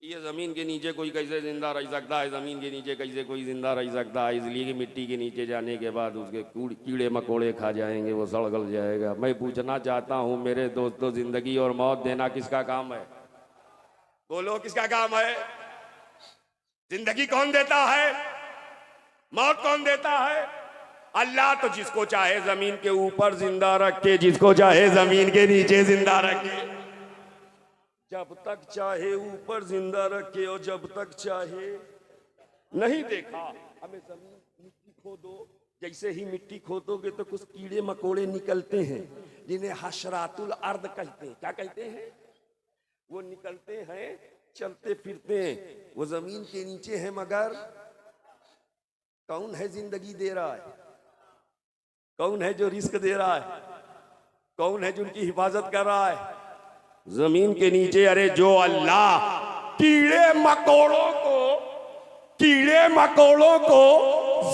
ये जमीन के नीचे कोई कैसे जिंदा रह सकता है, जमीन के नीचे कैसे कोई जिंदा रह सकता है, इसलिए कि मिट्टी के नीचे जाने के बाद उसके कीड़े मकोड़े खा जाएंगे, वो सड़ गल जाएगा। मैं पूछना चाहता हूं मेरे दोस्तों, जिंदगी और मौत देना किसका काम है? बोलो किसका काम है? जिंदगी कौन देता है? मौत कौन देता है? अल्लाह तो जिसको चाहे जमीन के ऊपर जिंदा रखे, जिसको चाहे जमीन के नीचे जिंदा रखे, जब तक चाहे ऊपर जिंदा रखे और जब तक चाहे नहीं देखा। हमें जमीन मिट्टी खोदो, जैसे ही मिट्टी खोदोगे तो कुछ कीड़े मकोड़े निकलते हैं जिन्हें हशरातुल अर्द कहते हैं। क्या कहते हैं? वो निकलते हैं, चलते फिरते हैं, वो जमीन के नीचे है। मगर कौन है जिंदगी दे रहा है? कौन है जो रिस्क दे रहा है? कौन है जो उनकी हिफाजत कर रहा है? जमीन के नीचे अरे जो अल्लाह कीड़े मकोड़ों को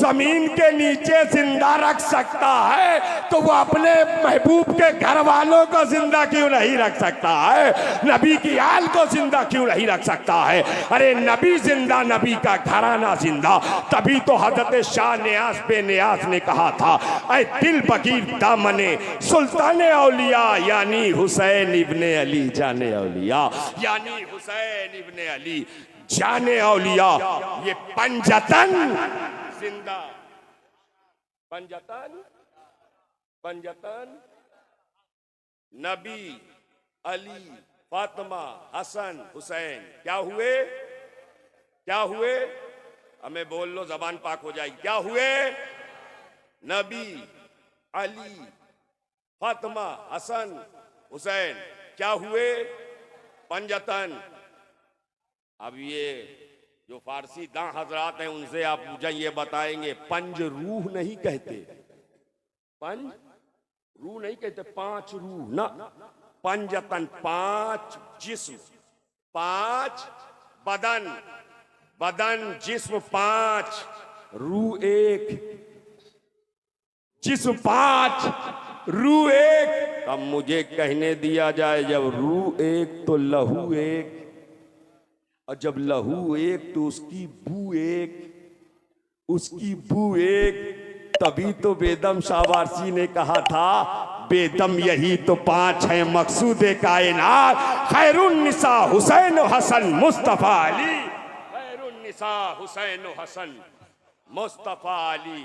जमीन के नीचे जिंदा रख सकता है तो वो अपने महबूब के घर वालों को जिंदा क्यों नहीं रख सकता है? नबी की आल को जिंदा क्यों नहीं रख सकता है? अरे नबी जिंदा, नबी का घराना जिंदा। तभी तो हजरत शाह नियाज पे नियाज ने कहा था, ऐ दिल बकीर दामने सुल्तान औलिया यानी हुसैन इब्ने अली जाने औलिया, यानी हुसैन इब्ने अली जाने औलिया। ये पंजतन जिंदा, पंजतन नबी, अली, फातिमा, हसन, हुसैन क्या हुए? क्या हुए? हमें बोल लो, जबान पाक हो जाएगी। क्या हुए? नबी, अली, फातिमा, हसन, हुसैन क्या हुए? पंजतन। अब ये जो फारसी दां हजरात हैं उनसे आप पूछें, ये बताएंगे पंज रूह नहीं कहते, पंज रूह नहीं कहते, पांच रूह ना। पंजतन पांच जिस्म, पांच बदन, बदन जिस्म पांच, रूह एक, जिस्म पांच, रूह एक। अब मुझे कहने दिया जाए, जब रूह एक तो लहू एक, और जब लहू एक तो उसकी बू एक, उसकी बू एक। तभी तो बेदम शाहवारसी ने कहा था, बेदम यही तो पांच है मकसूद कायनात, खैरुन निसा हुसैन हसन मुस्तफा अली, खैरुन निसा हुसैन हसन मुस्तफा अली।